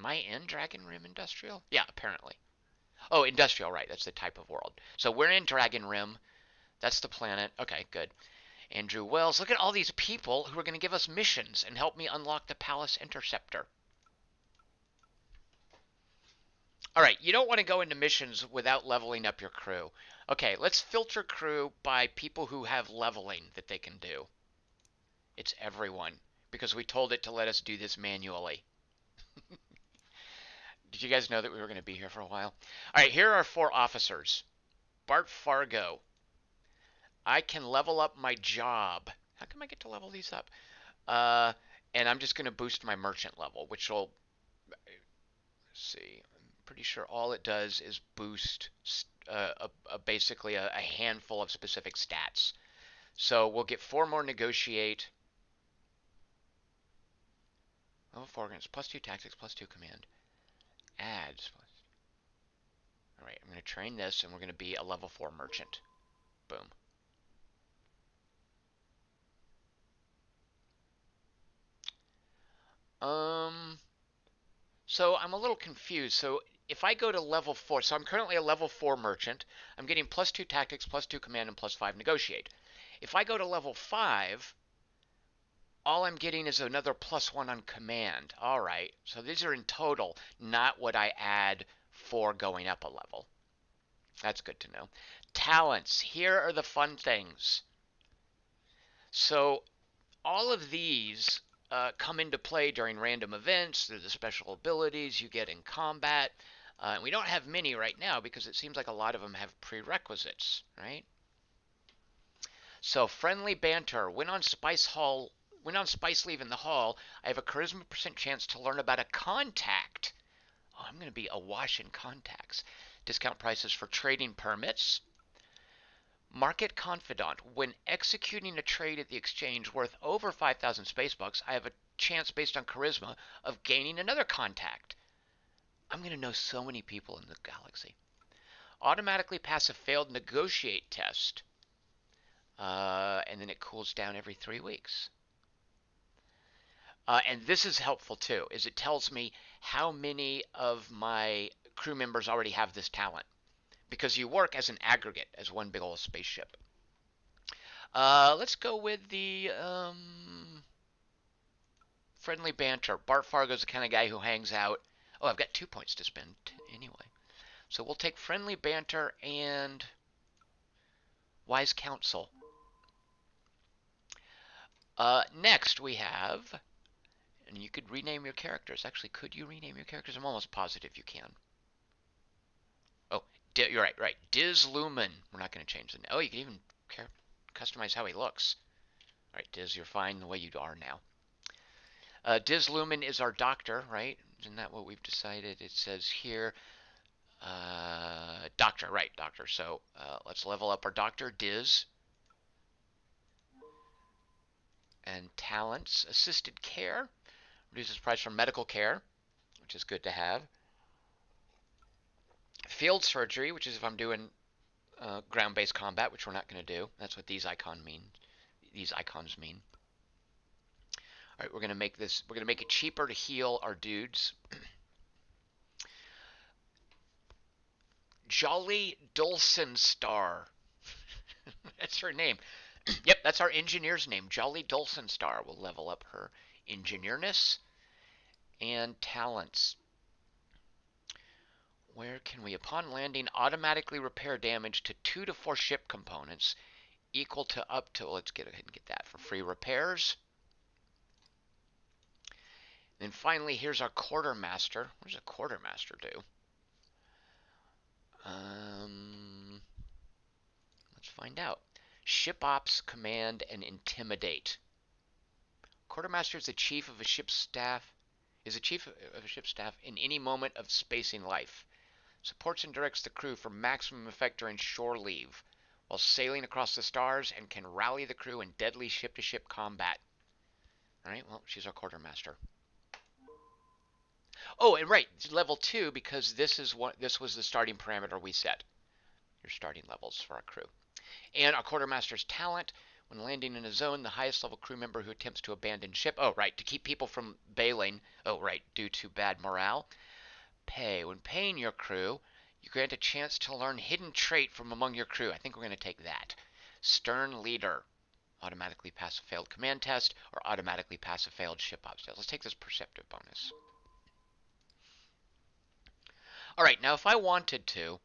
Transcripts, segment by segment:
Am I in Dragon Rim Industrial? Yeah, apparently. Oh, Industrial, right. That's the type of world. So we're in Dragon Rim. That's the planet. Okay, good. Andrew Wells. Look at all these people who are going to give us missions and help me unlock the Palace Interceptor. All right, you don't want to go into missions without leveling up your crew. Okay, let's filter crew by people who have leveling that they can do. It's everyone, because we told it to let us do this manually. Did you guys know that we were going to be here for a while? All right, here are 4 officers. Bart Fargo. I can level up my job. How come I get to level these up? Uh, and I'm just going to boost my merchant level, which will, see, I'm pretty sure all it does is boost basically a handful of specific stats. So we'll get 4 more negotiate. Oh, 4 plus 2 tactics, plus 2 command. Adds. All right, I'm going to train this, and we're going to be a level 4 merchant. Boom. So I'm a little confused. So if I go to level 4, so I'm currently a level 4 merchant. I'm getting plus 2 tactics, plus 2 command, and plus 5 negotiate. If I go to level 5, all I'm getting is another plus 1 on command. All right, so these are in total, not what I add for going up a level. That's good to know. Talents. Here are the fun things. So all of these come into play during random events. They're the special abilities you get in combat. We don't have many right now because it seems like a lot of them have prerequisites, right? So friendly banter. When on Spice Leave in the hall, I have a charisma % chance to learn about a contact. Oh, I'm going to be awash in contacts. Discount prices for trading permits. Market Confidant. When executing a trade at the exchange worth over 5,000 space bucks, I have a chance based on charisma of gaining another contact. I'm going to know so many people in the galaxy. Automatically pass a failed negotiate test. And then it cools down every 3 weeks. And this is helpful too, is it tells me how many of my crew members already have this talent. Because you work as an aggregate, as one big old spaceship. Let's go with the friendly banter. Bart Fargo's the kind of guy who hangs out. Oh, I've got 2 points to spend anyway. So we'll take friendly banter and wise counsel. Next we have, and you could rename your characters. Actually, could you rename your characters? I'm almost positive you can. Oh, you're right, right. Diz Lumen. We're not going to change the name. Oh, you can even customize how he looks. All right, Diz, you're fine the way you are now. Diz Lumen is our doctor, right? Isn't that what we've decided? It says here, doctor, right, doctor. So let's level up our doctor, Diz. And talents, assisted care. Reduces price for medical care, which is good to have. Field surgery, which is if I'm doing ground-based combat, which we're not going to do. That's what these icons mean. All right, we're going to make it cheaper to heal our dudes. Jolly Dulcin Star. That's her name. Yep, that's our engineer's name. Jolly Dulcin Star. We'll level up her engineerness and talents. Where can we, upon landing, automatically repair damage to 2 to 4 ship components equal to up to, let's get ahead and get that for free repairs. And then finally, here's our quartermaster. What does a quartermaster do? Let's find out. Ship ops, command, and intimidate. Quartermaster is the chief of a ship's staff. In any moment of spacing life. Supports and directs the crew for maximum effect during shore leave, while sailing across the stars, and can rally the crew in deadly ship-to-ship combat. All right, well, she's our quartermaster. Oh, and right, level 2, because this was the starting parameter we set. Your starting levels for our crew. And our quartermaster's talent, When landing in a zone, the highest level crew member who attempts to abandon ship. Oh, right, to keep people from bailing. Oh, right, due to bad morale. Pay. When paying your crew, you grant a chance to learn hidden trait from among your crew. I think we're going to take that. Stern leader. Automatically pass a failed command test or automatically pass a failed ship obstacle. Let's take this perceptive bonus. All right, now if I wanted to,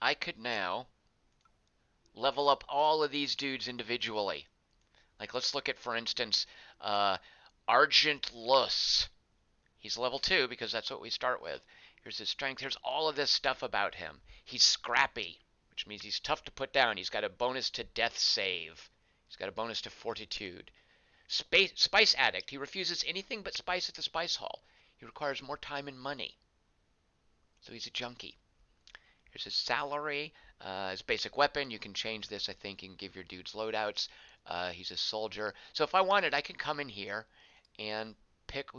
I could now level up all of these dudes individually. Like, let's look at, for instance, Argent Lus. He's level 2 because that's what we start with. Here's his strength. Here's all of this stuff about him. He's scrappy, which means he's tough to put down. He's got a bonus to death save. He's got a bonus to fortitude. Spice addict. He refuses anything but spice at the spice hall. He requires more time and money. So he's a junkie. Here's his salary. His basic weapon. You can change this, I think. You can give your dudes loadouts. He's a soldier. So if I wanted, I could come in here and pick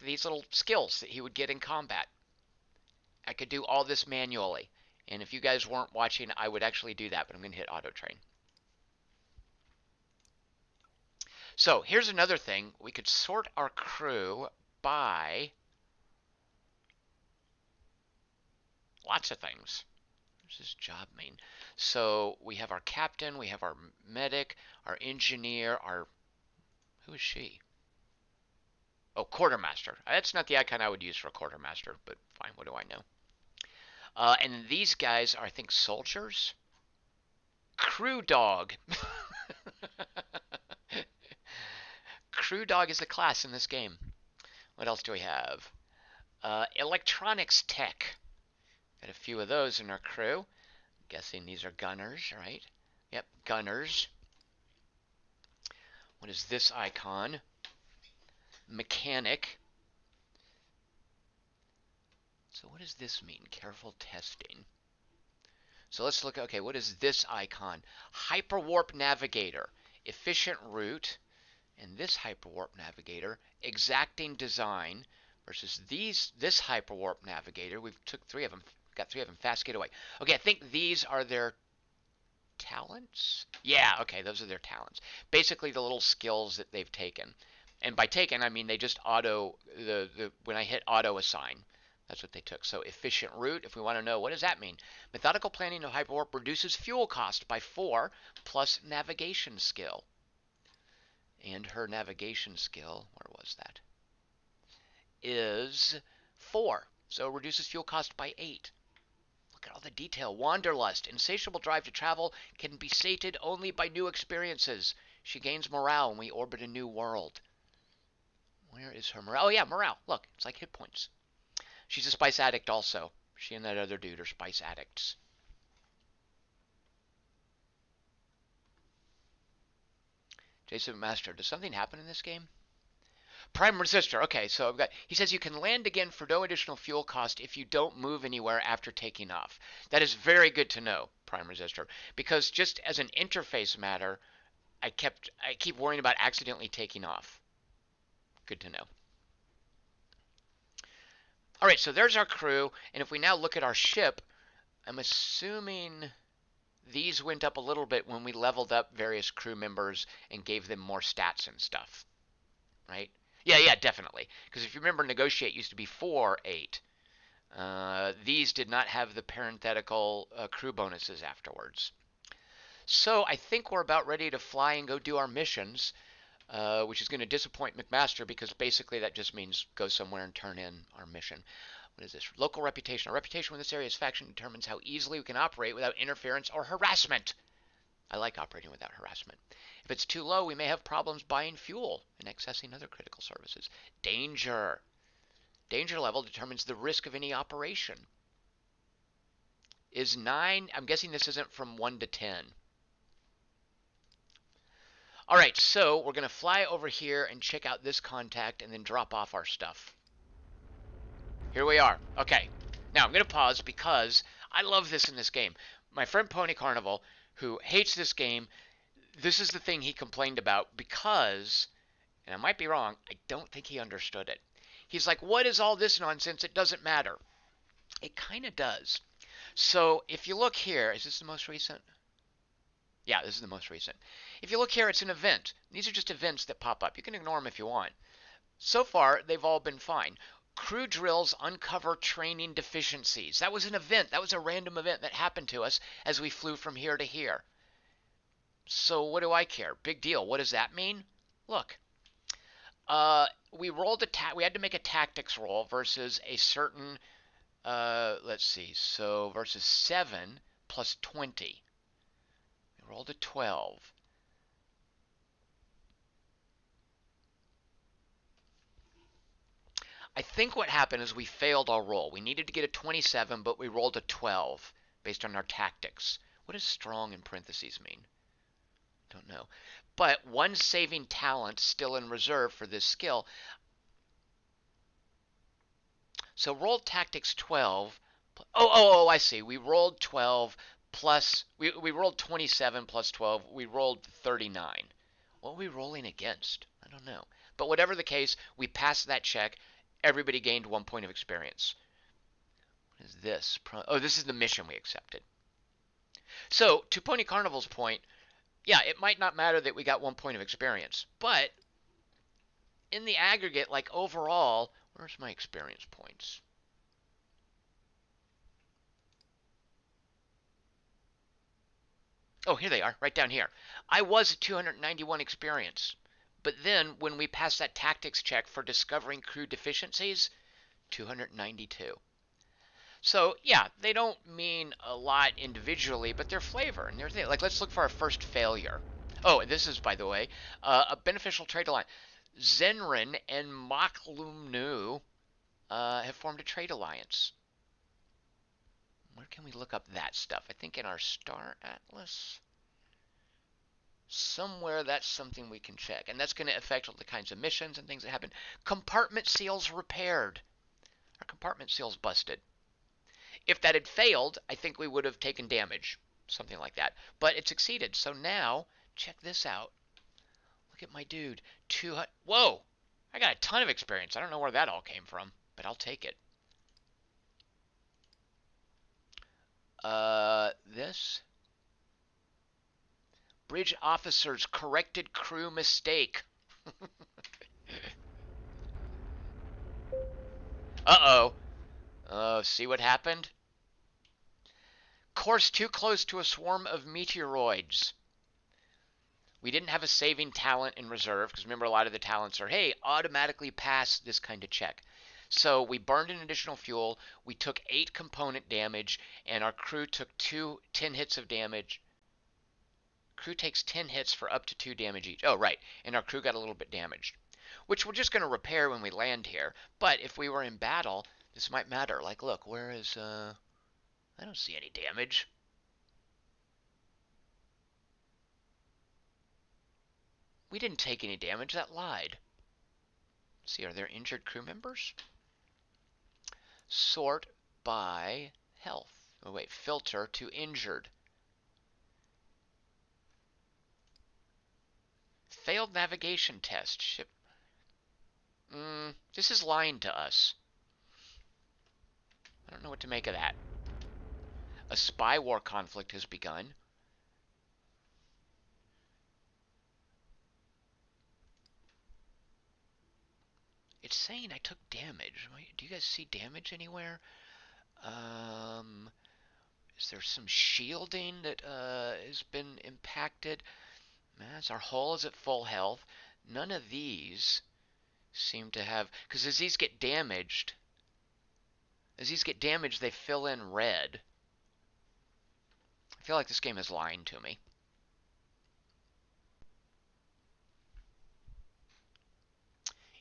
these little skills that he would get in combat. I could do all this manually. And if you guys weren't watching, I would actually do that, but I'm going to hit auto train. So here's another thing. We could sort our crew by lots of things. There's this job main. So we have our captain, we have our medic, our engineer, who is she? Oh, quartermaster. That's not the icon I would use for a quartermaster, but fine, what do I know? And these guys are, I think, soldiers? Crew dog. Crew dog is a class in this game. What else do we have? Electronics tech. Got a few of those in our crew. I'm guessing these are gunners, right? Yep, gunners. What is this icon? Mechanic. So what does this mean? Careful testing. So let's look, okay, what is this icon? Hyperwarp navigator. Efficient route. And this hyperwarp navigator, exacting design, versus this hyperwarp navigator. We've took 3 of them. Got 3 of them. Fast getaway. Okay, I think these are their talents. Yeah, okay, those are their talents. Basically, the little skills that they've taken. And by taken, I mean they just auto when I hit auto assign. That's what they took. So efficient route. If we want to know, what does that mean? Methodical planning of hyperwarp reduces fuel cost by 4 plus navigation skill. And her navigation skill, where was that? Is 4. So reduces fuel cost by 8. Look at all the detail. Wanderlust. Insatiable drive to travel can be sated only by new experiences. She gains morale when we orbit a new world. Where is her morale? Oh yeah, morale. Look, it's like hit points. She's a spice addict also. She and that other dude are spice addicts. Jason Master, does something happen in this game? Prime resistor. Okay, so I've got. He says you can land again for no additional fuel cost if you don't move anywhere after taking off. That is very good to know, Prime resistor, because just as an interface matter, I keep worrying about accidentally taking off. Good to know. All right, so there's our crew, and if we now look at our ship, I'm assuming these went up a little bit when we leveled up various crew members and gave them more stats and stuff, right? Yeah, definitely. Because if you remember, negotiate used to be 4/8. These did not have the parenthetical crew bonuses afterwards. So I think we're about ready to fly and go do our missions, which is going to disappoint McMaster because basically that just means go somewhere and turn in our mission. What is this? Local reputation. Our reputation within this area's faction determines how easily we can operate without interference or harassment. I like operating without harassment. If it's too low, we may have problems buying fuel and accessing other critical services. Danger. Danger level determines the risk of any operation. Is 9? I'm guessing this isn't from 1 to 10. All right, so we're going to fly over here and check out this contact and then drop off our stuff. Here we are. Okay. Now I'm going to pause because I love this in this game. My friend Pony Carnival, who hates this game, this is the thing he complained about because, and I might be wrong, I don't think he understood it. He's like, what is all this nonsense? It doesn't matter. It kind of does. So if you look here, is this the most recent? Yeah, this is the most recent. If you look here, it's an event. These are just events that pop up. You can ignore them if you want. So far, they've all been fine. Crew drills uncover training deficiencies. That was an event. That was a random event that happened to us as we flew from here to here. So what do I care? Big deal. What does that mean? Look, we rolled we had to make a tactics roll versus a certain, let's see, so versus 7 plus 20. We rolled a 12. I think what happened is we failed our roll. We needed to get a 27, but we rolled a 12 based on our tactics. What does strong in parentheses mean? Don't know. But one saving talent still in reserve for this skill. So roll tactics 12. I see. We rolled 12 plus, we rolled 27 plus 12. We rolled 39. What are we rolling against? I don't know. But whatever the case, we passed that check. Everybody gained 1 point of experience. What is this? Oh, this is the mission we accepted. So, to Pony Carnival's point, yeah, it might not matter that we got 1 point of experience, but in the aggregate, like overall, where's my experience points? Oh, here they are, right down here. I was at 291 experience. But then, when we passed that tactics check for discovering crew deficiencies, 292. So, yeah, they don't mean a lot individually, but they're flavor and they're things. Like, let's look for our first failure. Oh, and this is, by the way, a beneficial trade alliance. Zenrin and Maklumnu have formed a trade alliance. Where can we look up that stuff? I think in our Star Atlas. Somewhere that's something we can check. And that's going to affect all the kinds of missions and things that happen. Compartment seals repaired. Our compartment seals busted. If that had failed, I think we would have taken damage. Something like that. But it succeeded. So now, check this out. Look at my dude. 200. Whoa! I got a ton of experience. I don't know where that all came from, but I'll take it. This. Bridge officers corrected crew mistake. Uh-oh. See what happened? Course too close to a swarm of meteoroids. We didn't have a saving talent in reserve, because remember a lot of the talents are, hey, automatically pass this kind of check. So we burned an additional fuel, we took 8 component damage, and our crew took 10 hits of damage. Crew takes 10 hits for up to 2 damage each. Oh, right, and our crew got a little bit damaged, which we're just going to repair when we land here. But if we were in battle, this might matter. Like, look, where is, I don't see any damage. We didn't take any damage, that lied. Let's see, are there injured crew members? Sort by health. Oh wait, filter to injured. Failed navigation test. Ship. This is lying to us. I don't know what to make of that. A spy war conflict has begun. It's saying I took damage. Do you guys see damage anywhere? Is there some shielding that has been impacted? As our hull is at full health. None of these seem to have, because as these get damaged, they fill in red. I feel like this game is lying to me.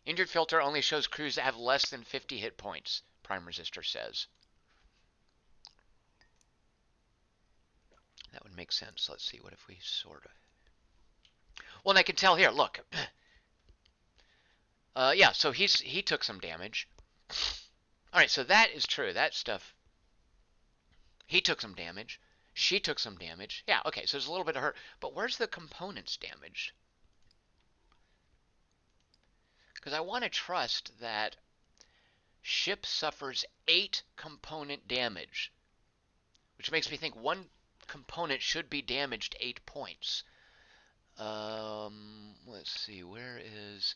Injured filter only shows crews that have less than 50 hit points, Prime Resistor says. That would make sense. Let's see, what if we sort of... Well, and I can tell here, look. Yeah, so he took some damage. Alright, so that is true. That stuff... He took some damage. She took some damage. Yeah, okay, so there's a little bit of hurt. But where's the components damaged? Because I want to trust that ship suffers 8 component damage, which makes me think 1 component should be damaged 8 points. Let's see, where is...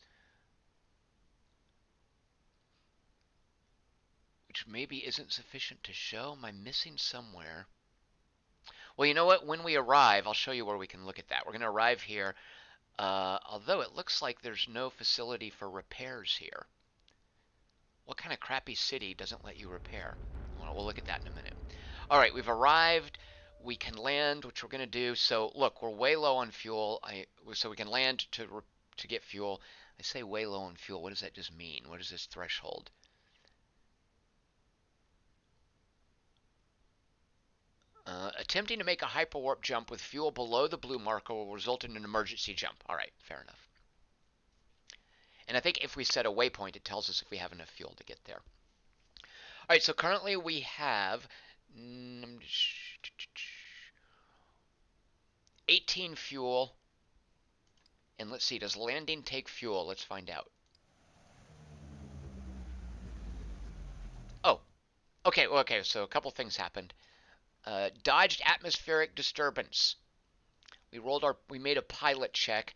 Which maybe isn't sufficient to show. Am I missing somewhere? Well, you know what? When we arrive, I'll show you where we can look at that. We're going to arrive here, although it looks like there's no facility for repairs here. What kind of crappy city doesn't let you repair? Well, we'll look at that in a minute. All right, we've arrived. We can land, which we're going to do. So look, we're way low on fuel. So we can land to get fuel. I say way low on fuel. What does that just mean? What is this threshold? Attempting to make a hyperwarp jump with fuel below the blue marker will result in an emergency jump. All right, fair enough. And I think if we set a waypoint, it tells us if we have enough fuel to get there. All right, so currently we have 18 fuel. And let's see, does landing take fuel? Let's find out. Oh, okay, so a couple things happened. Dodged atmospheric disturbance. We made a pilot check.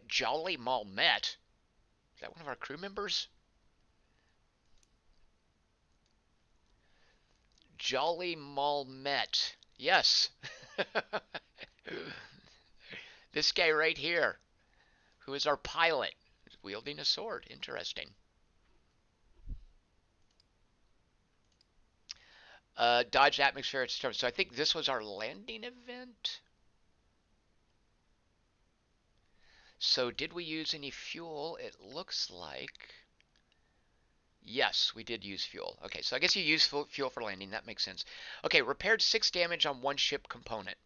Jolly Malmet. Is that one of our crew members? Jolly Malmet. Yes. This guy right here, who is our pilot, is wielding a sword. Interesting. Dodged atmospheric disturbance. So I think this was our landing event. So did we use any fuel? It looks like... Yes, we did use fuel. Okay, so I guess you used fuel for landing. That makes sense. Okay, repaired 6 damage on one ship component.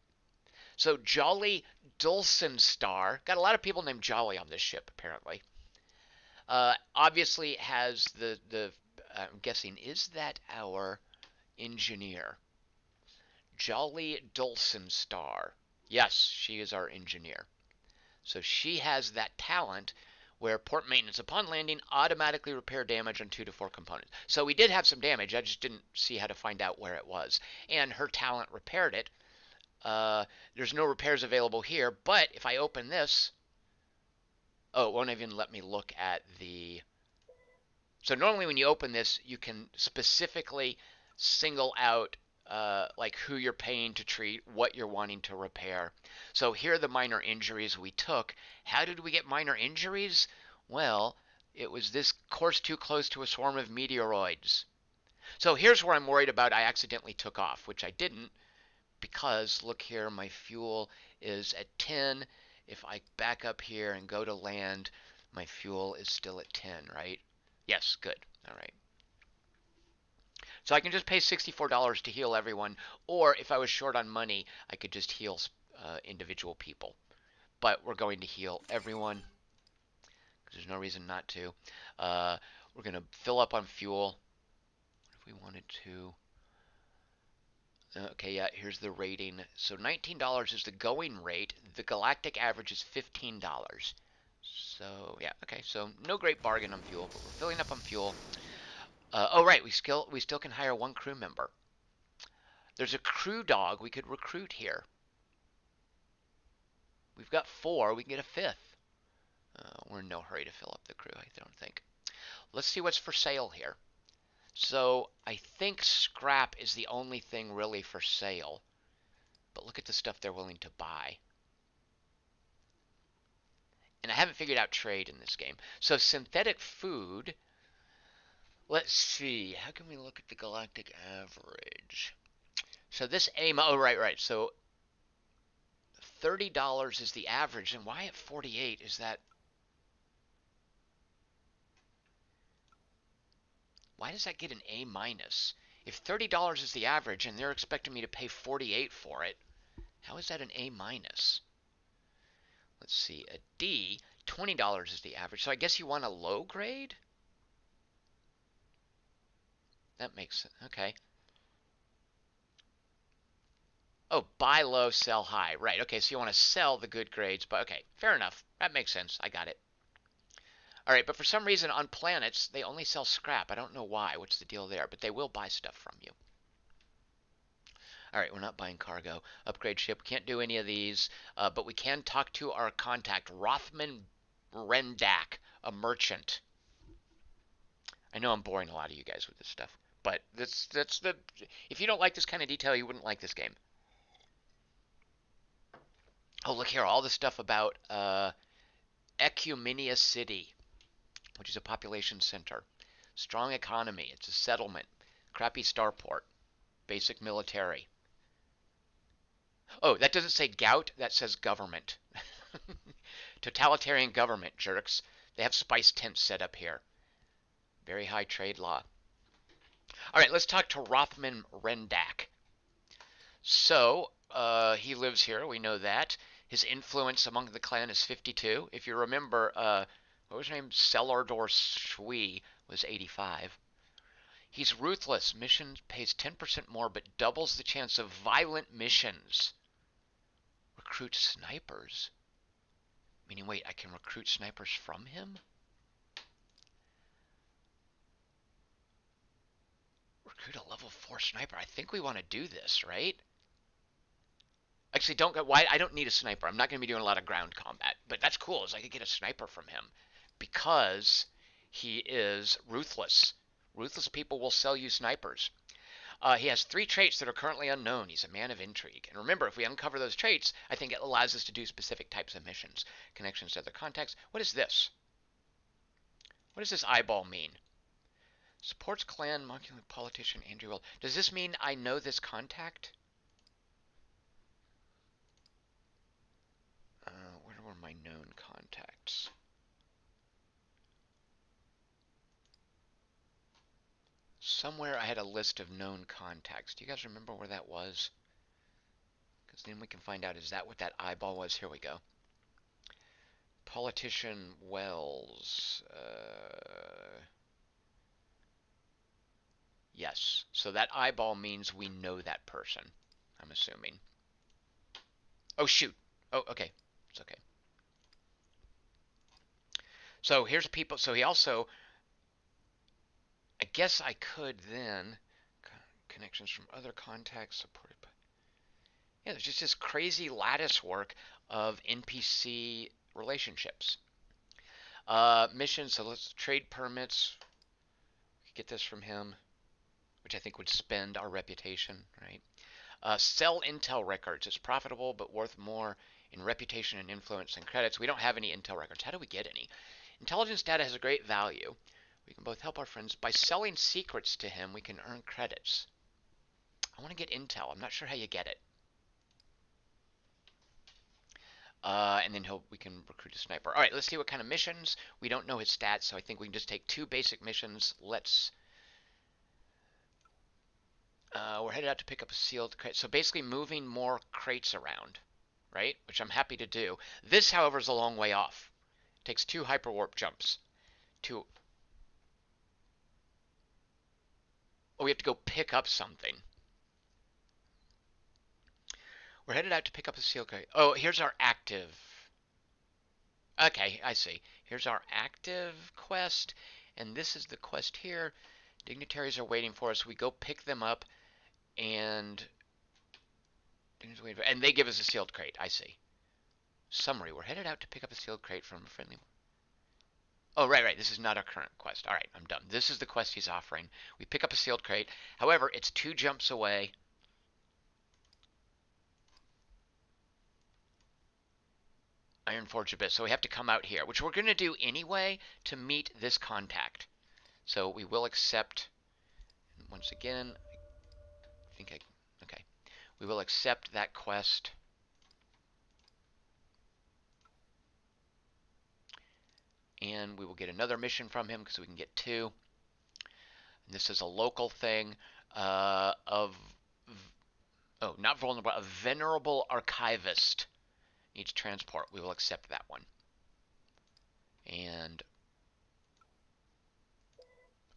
So Jolly Dulcin Star. Got a lot of people named Jolly on this ship, apparently. Obviously has the I'm guessing, is that our engineer? Jolly Dulcin Star. Yes, she is our engineer. So she has that talent where port maintenance upon landing automatically repair damage on 2 to 4 components. So we did have some damage. I just didn't see how to find out where it was. And her talent repaired it. There's no repairs available here, but if I open this, oh, it won't even let me look at the... So normally when you open this, you can specifically single out like who you're paying to treat, what you're wanting to repair. So here are the minor injuries we took. How did we get minor injuries? Well, it was this course too close to a swarm of meteoroids. So here's where I'm worried about I accidentally took off, which I didn't, because look here, my fuel is at 10. If I back up here and go to land, my fuel is still at 10, right? Yes, good. All right. So I can just pay $64 to heal everyone, or if I was short on money, I could just heal individual people. But we're going to heal everyone, because there's no reason not to. We're going to fill up on fuel. If we wanted to... Okay, yeah, here's the rating. So $19 is the going rate. The galactic average is $15. So, yeah, okay, so no great bargain on fuel, but we're filling up on fuel. Oh, right, we still can hire 1 crew member. There's a crew dog we could recruit here. We've got 4, we can get a 5th. We're in no hurry to fill up the crew, I don't think. Let's see what's for sale here. So I think scrap is the only thing really for sale. But look at the stuff they're willing to buy. And I haven't figured out trade in this game. So synthetic food. Let's see. How can we look at the galactic average? So this aim. Oh, right. So $30 is the average. And why at 48 is that? Why does that get an A minus? If $30 is the average and they're expecting me to pay 48 for it, how is that an A minus? Let's see, a D, $20 is the average. So I guess you want a low grade? That makes sense. Okay. Oh, buy low, sell high. Right. Okay, so you want to sell the good grades, but okay, fair enough. That makes sense. I got it. All right, but for some reason on planets, they only sell scrap. I don't know why. What's the deal there? But they will buy stuff from you. All right, we're not buying cargo. Upgrade ship. Can't do any of these, but we can talk to our contact, Rothman Rendak, a merchant. I know I'm boring a lot of you guys with this stuff, but that's the. If you don't like this kind of detail, you wouldn't like this game. Oh, look here, all the stuff about Ecumenia City, which is a population center. Strong economy. It's a settlement. Crappy starport. Basic military. Oh, that doesn't say gout. That says government. Totalitarian government, jerks. They have spice tents set up here. Very high trade law. All right, let's talk to Rothman Rendak. So, he lives here. We know that. His influence among the clan is 52. If you remember, what was her name? Selardor Shui was 85. He's ruthless. Missions pays 10% more, but doubles the chance of violent missions. Recruit snipers. Meaning, wait, I can recruit snipers from him? Recruit a level 4 sniper. I think we want to do this, right? Actually, don't go. Why? I don't need a sniper. I'm not going to be doing a lot of ground combat. But that's cool, is I could get a sniper from him. Because he is ruthless. Ruthless people will sell you snipers. He has 3 traits that are currently unknown. He's a man of intrigue. And remember, if we uncover those traits, I think it allows us to do specific types of missions. Connections to other contacts. What is this? What does this eyeball mean? Supports clan politician Andrew Will. Does this mean I know this contact? Where were my known contacts? Somewhere I had a list of known contacts. Do you guys remember where that was? Because then we can find out, is that what that eyeball was? Here we go. Politician Wells. Yes. So that eyeball means we know that person, I'm assuming. Oh, shoot. Oh, okay. It's okay. So here's people. So he also, I guess I could then, connections from other contacts supported by, yeah, there's just this crazy lattice work of NPC relationships. Missions, so let's trade permits. We could get this from him, which I think would spend our reputation, right? Sell intel records. It's profitable, but worth more in reputation and influence and credits. We don't have any intel records. How do we get any? Intelligence data has a great value. We can both help our friends. By selling secrets to him, we can earn credits. I want to get intel. I'm not sure how you get it. And then we can recruit a sniper. All right, let's see what kind of missions. We don't know his stats, so I think we can just take 2 basic missions. Let's... we're headed out to pick up a sealed crate. So basically moving more crates around, right? Which I'm happy to do. This, however, is a long way off. It takes 2 hyperwarp jumps. Oh, we have to go pick up something. We're headed out to pick up a sealed crate. Oh, here's our active. Okay, I see. Here's our active quest, and this is the quest here. Dignitaries are waiting for us. We go pick them up, and they give us a sealed crate. I see. Summary: we're headed out to pick up a sealed crate from a friendly. Oh, right. This is not our current quest. All right, I'm done. This is the quest he's offering. We pick up a sealed crate. However, it's 2 jumps away. Ironforge Abyss. So we have to come out here, which we're going to do anyway to meet this contact. So we will accept. Once again, okay. We will accept that quest. And we will get another mission from him because we can get 2. And this is a local thing not vulnerable, a venerable archivist needs transport. We will accept that one. And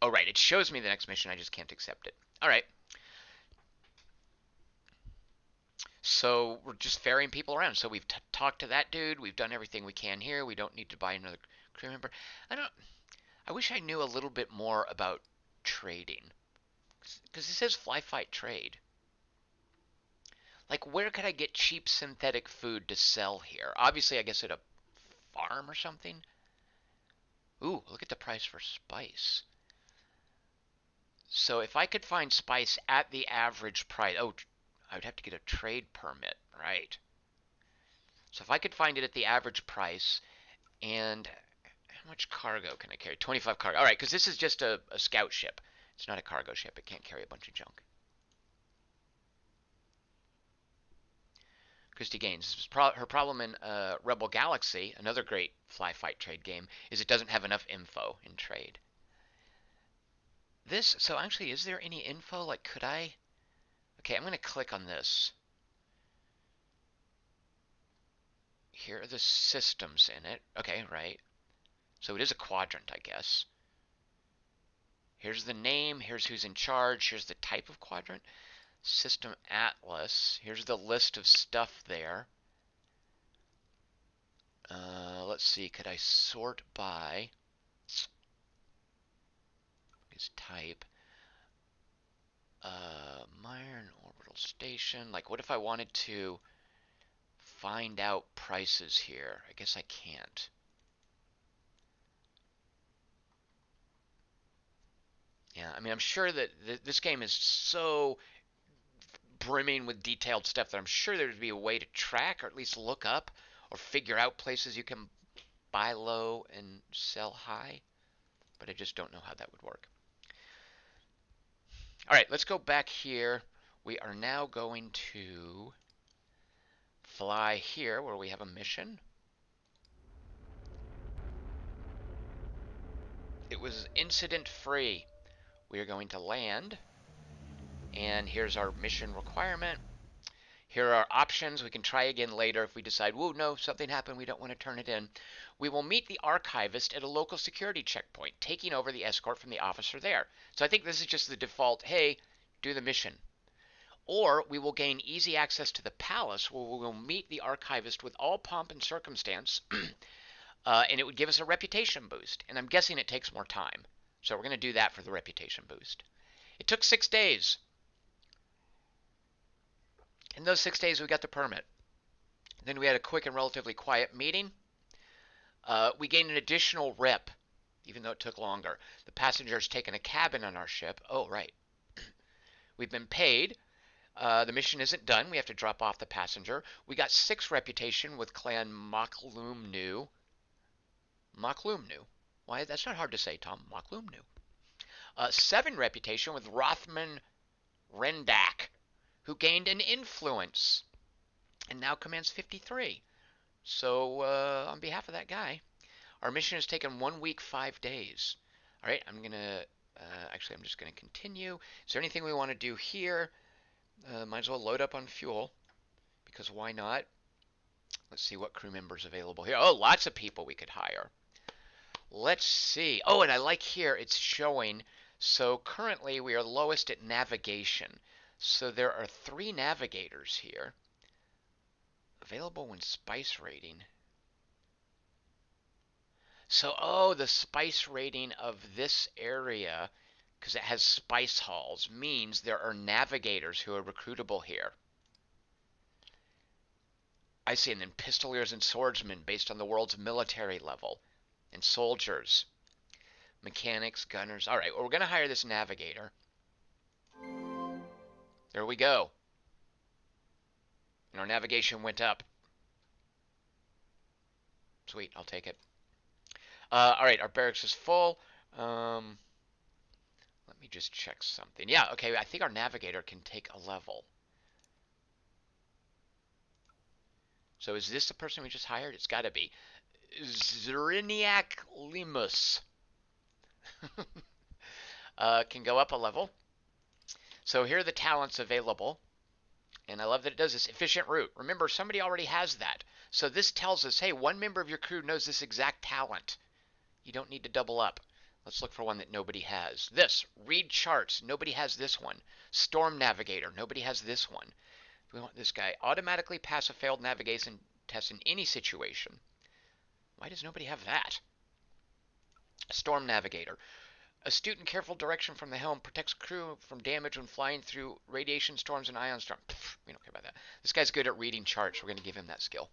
oh, right, it shows me the next mission. I just can't accept it. All right. So we're just ferrying people around. So we've talked to that dude. We've done everything we can here. We don't need to buy another crew member. I wish I knew a little bit more about trading, because it says fly fight trade. Like, where could I get cheap synthetic food to sell here? Obviously, I guess at a farm or something. Ooh, look at the price for spice. So if I could find spice at the average price, oh, I would have to get a trade permit, right? So if I could find it at the average price, and how much cargo can I carry? 25 cargo. All right, because this is just a scout ship. It's not a cargo ship. It can't carry a bunch of junk. Christy Gaines. Her problem in Rebel Galaxy, another great fly fight trade game, is it doesn't have enough info in trade. So actually, is there any info? Like, could I? Okay, I'm going to click on this. Here are the systems in it. Okay, right. So it is a quadrant, I guess. Here's the name. Here's who's in charge. Here's the type of quadrant. System Atlas. Here's the list of stuff there. Let's see. Could I sort by his type? Myron orbital station. Like, what if I wanted to find out prices here? I guess I can't. Yeah, I mean, I'm sure that this game is so brimming with detailed stuff that I'm sure there'd be a way to track or at least look up or figure out places you can buy low and sell high, but I just don't know how that would work. All right, let's go back here. We are now going to fly here where we have a mission. It was incident free. We are going to land, and here's our mission requirement. Here are options. We can try again later if we decide, whoa, no, something happened, we don't want to turn it in. We will meet the archivist at a local security checkpoint, taking over the escort from the officer there. So I think this is just the default, hey, do the mission. Or we will gain easy access to the palace where we will meet the archivist with all pomp and circumstance, and it would give us a reputation boost. And I'm guessing it takes more time. So we're going to do that for the reputation boost. It took 6 days. In those 6 days, we got the permit. Then we had a quick and relatively quiet meeting. We gained an additional rep, even though it took longer. The passenger's taken a cabin on our ship. Oh, right. We've been paid. The mission isn't done. We have to drop off the passenger. We got 6 reputation with Clan Moklumnu. Moklumnu. Why? That's not hard to say, Tom. Moklumnu. 7 reputation with Rothman Rendak, who gained an influence and now commands 53. So on behalf of that guy, our mission has taken 1 week, 5 days. All right, I'm just gonna continue. Is there anything we want to do here? Might as well load up on fuel, because why not? Let's see what crew members available here. Oh, lots of people we could hire. Let's see. Oh, and I like here it's showing. So currently we are lowest at navigation. So there are 3 navigators here. Available when spice rating. So, oh, the spice rating of this area, because it has spice halls, means there are navigators who are recruitable here. I see, and then pistoliers and swordsmen based on the world's military level, and soldiers, mechanics, gunners. All right, well, we're going to hire this navigator. There we go. And our navigation went up. Sweet, I'll take it. All right, our barracks is full. Let me just check something. Yeah, okay, I think our navigator can take a level. So is this the person we just hired? It's got to be. Zriniak Limus. Can go up a level. So here are the talents available. And I love that it does this efficient route. Remember, somebody already has that. So this tells us, hey, 1 member of your crew knows this exact talent. You don't need to double up. Let's look for one that nobody has. This, read charts. Nobody has this one. Storm Navigator. Nobody has this one. We want this guy. Automatically pass a failed navigation test in any situation. Why does nobody have that? Storm Navigator. Astute and careful direction from the helm protects crew from damage when flying through radiation storms and ion storms. We don't care about that. This guy's good at reading charts. We're going to give him that skill.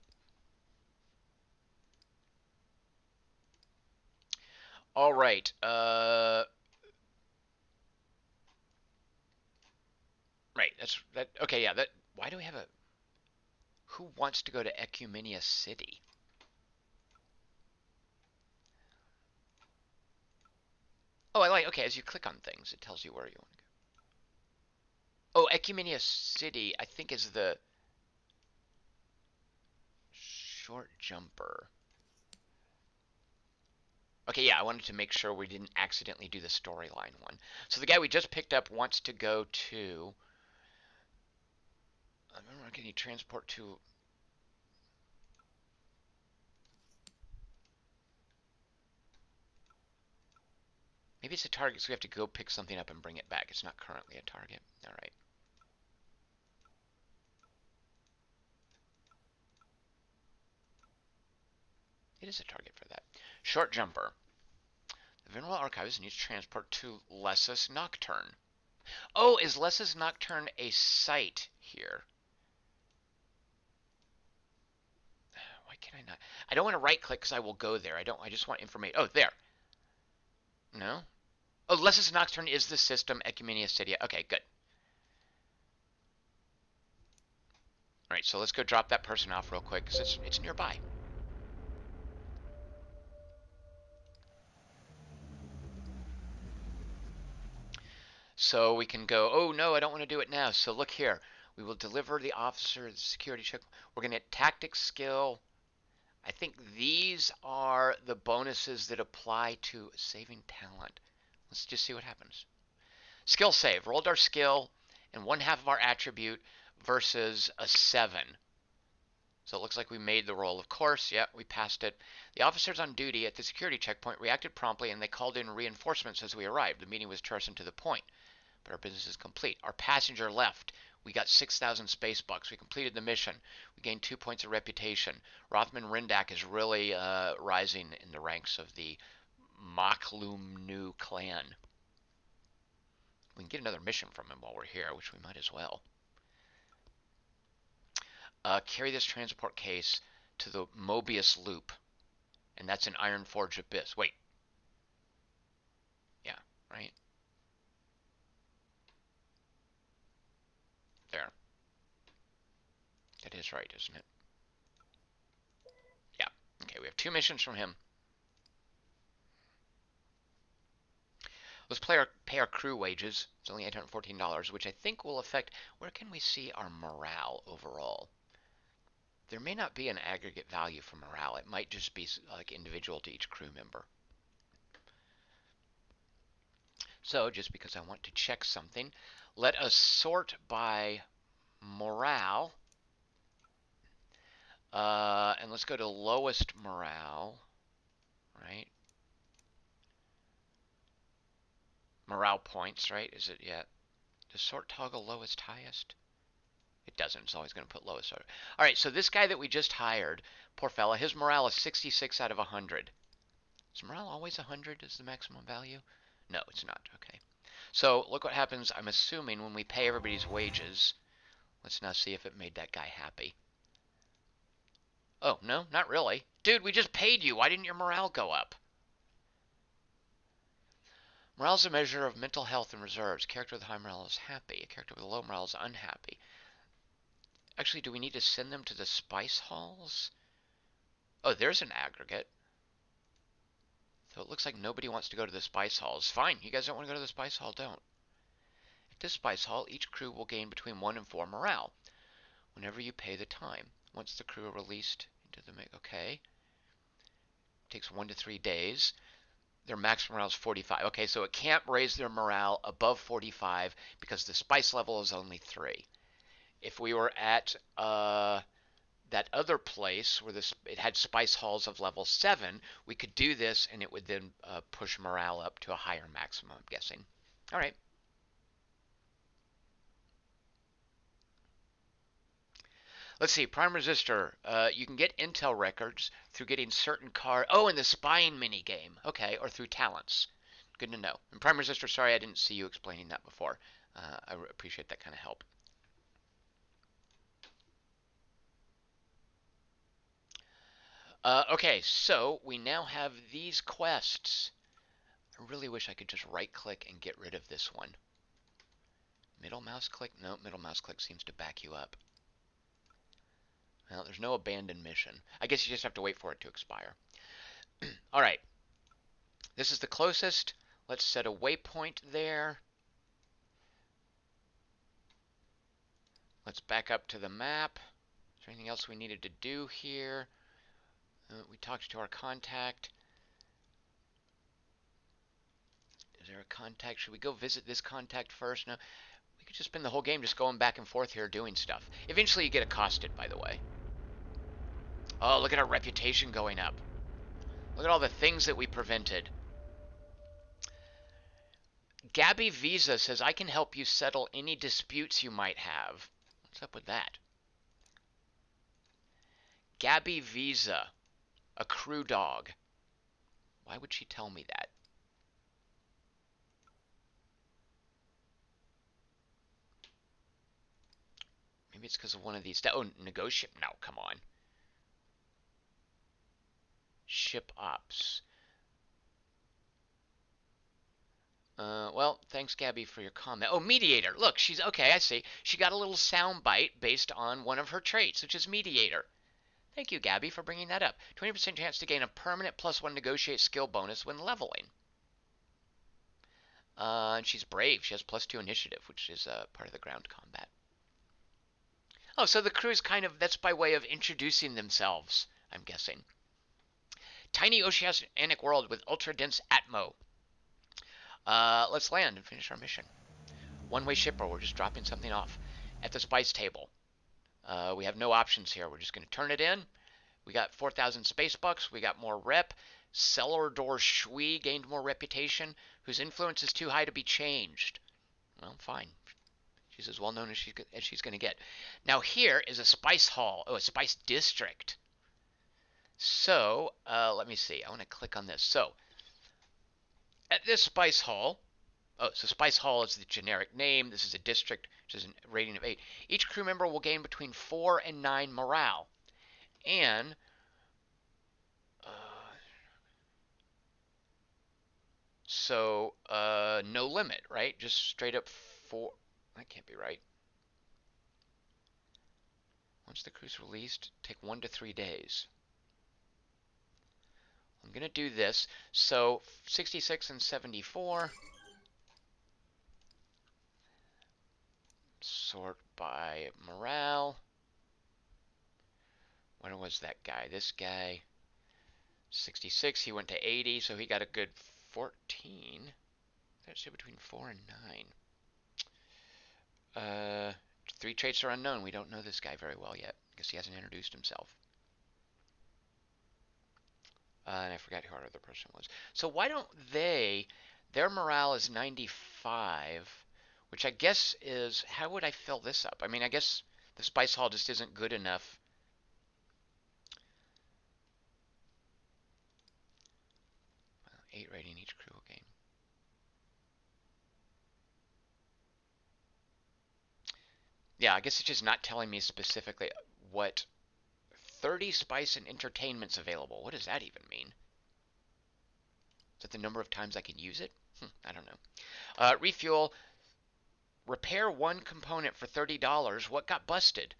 All right. Right. That's that. Okay. Yeah. That. Why do we have a? Who wants to go to Ecumenia City? Oh, I like. Okay. As you click on things, it tells you where you want to go. Oh, Ecumenia City, I think is the short jumper. Okay, yeah, I wanted to make sure we didn't accidentally do the storyline one. So the guy we just picked up wants to go to. I remember, can he transport to? Maybe it's a target, so we have to go pick something up and bring it back. It's not currently a target. All right. It is a target for that. Short jumper. The Venerable Archivist needs transport to Lessus Nocturne. Oh, is Lessus Nocturne a site here? Why can I not? I don't want to right click because I will go there. I don't. I just want information. Oh, there. No. Oh, Lessus Nocturne is the system. Ecumenia City. Okay, good. All right, so let's go drop that person off real quick because it's nearby. So we can go, oh no, I don't want to do it now. So look here. We will deliver the officer the security check. We're going to get tactics skill. I think these are the bonuses that apply to saving talent. Let's just see what happens. Skill save. Rolled our skill and one half of our attribute versus a 7. So it looks like we made the roll. Of course, yeah, we passed it. The officers on duty at the security checkpoint reacted promptly and they called in reinforcements as we arrived. The meeting was terse and to the point. But our business is complete. Our passenger left. We got 6,000 space bucks. We completed the mission. We gained 2 points of reputation. Rothman Rindak is really rising in the ranks of the Maklum clan. We can get another mission from him while we're here, which we might as well. Carry this transport case to the Mobius Loop. And that's an Ironforge Abyss. Wait. Yeah, right? There. That is right, isn't it? Yeah. Okay, we have 2 missions from him. Let's pay our crew wages. It's only $814, which I think will affect. Where can we see our morale overall? There may not be an aggregate value for morale. It might just be like individual to each crew member. So just because I want to check something, let us sort by morale. And let's go to lowest morale, right? Morale points, right? Is it yet? Does sort toggle lowest highest? It doesn't. It's always going to put lowest order. All right, so this guy that we just hired, poor fella, his morale is 66 out of 100. Is morale always 100 as the maximum value? No, it's not. Okay. So look what happens, I'm assuming, when we pay everybody's wages. Let's now see if it made that guy happy. Oh, no, not really. Dude, we just paid you. Why didn't your morale go up? Morale is a measure of mental health and reserves. A character with high morale is happy. A character with low morale is unhappy. Actually, do we need to send them to the spice halls? Oh, there's an aggregate. So it looks like nobody wants to go to the spice halls. Fine, you guys don't want to go to the spice hall, don't. At this spice hall, each crew will gain between 1 and 4 morale whenever you pay the time. Once the crew are released into the... Okay. It takes 1 to 3 days. Their max morale is 45. Okay, so it can't raise their morale above 45 because the spice level is only 3. If we were at that other place where it had spice halls of level 7, we could do this and it would then push morale up to a higher maximum, I'm guessing. All right. Let's see, Prime Resistor. You can get intel records through getting certain card. Oh, in the spying mini game. Okay, or through talents. Good to know. And Prime Resistor, sorry I didn't see you explaining that before. I appreciate that kind of help. Okay, so we now have these quests. I really wish I could just right click and get rid of this one. Middle mouse click? No, middle mouse click seems to back you up. Well, there's no abandoned mission. I guess you just have to wait for it to expire. All right. This is the closest. Let's set a waypoint there. Let's back up to the map. Is there anything else we needed to do here? We talked to our contact. Is there a contact? Should we go visit this contact first? No. We could just spend the whole game just going back and forth here doing stuff. Eventually you get accosted, by the way. Oh, look at our reputation going up. Look at all the things that we prevented. Gabby Visa says, I can help you settle any disputes you might have. What's up with that? Gabby Visa, a crew dog. Why would she tell me that? Maybe it's because of one of these. Oh, negotiate. No, come on. Ship ops. Well, thanks, Gabby, for your comment. Oh, mediator. Look, she's okay. I see. She got a little sound bite based on one of her traits, which is mediator. Thank you, Gabby, for bringing that up. 20% chance to gain a permanent +1 negotiate skill bonus when leveling. And she's brave. She has +2 initiative, which is part of the ground combat. Oh, so the crew's kind of, that's by way of introducing themselves, I'm guessing. Tiny oceanic world with ultra-dense atmo. Let's land and finish our mission. One-way ship, or we're just dropping something off. At the spice table. We have no options here. We're just going to turn it in. We got 4,000 space bucks. We got more rep. Celador Shui gained more reputation, whose influence is too high to be changed. Well, fine. She's as well known as she's going to get. Now here is a spice hall. Oh, a spice district. So, let me see. I want to click on this. So, at this spice hall, oh, so Spice Hall is the generic name. This is a district, which is a rating of 8. Each crew member will gain between 4 and 9 morale. And no limit, right? Just straight up 4. That can't be right. Once the crew's released, take 1 to 3 days. I'm going to do this. So 66 and 74. Sort by morale. When was that guy? This guy, 66. He went to 80, so he got a good 14. That's between 4 and 9. 3 traits are unknown. We don't know this guy very well yet. I guess he hasn't introduced himself. And I forgot who our other person was. So why don't their morale is 95, which I guess is, how would I fill this up? I mean, I guess the Spice Hall just isn't good enough. Well, 8 rating each crew will gain. Yeah, I guess it's just not telling me specifically what 30 spice and entertainments available. What does that even mean? Is that the number of times I can use it? I don't know. Refuel. Repair one component for $30. What got busted?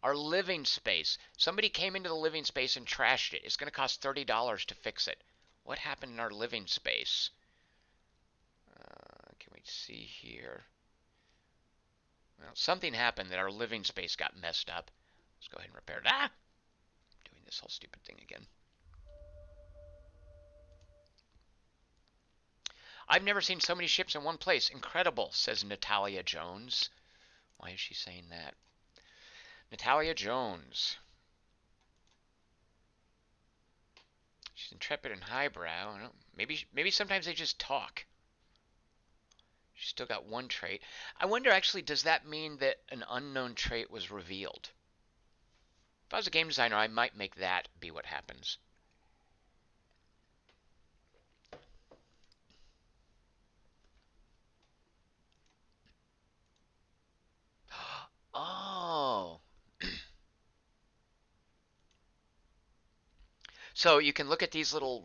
Our living space. Somebody came into the living space and trashed it. It's going to cost $30 to fix it. What happened in our living space? Can we see here? Well, something happened that our living space got messed up. Let's go ahead and repair it. Ah! Doing this whole stupid thing again. I've never seen so many ships in one place. Incredible, says Natalia Jones. Why is she saying that? Natalia Jones. She's intrepid and highbrow. I don't, maybe sometimes they just talk. She's still got 1 trait. I wonder, actually, does that mean that an unknown trait was revealed? If I was a game designer, I might make that be what happens. So you can look at these little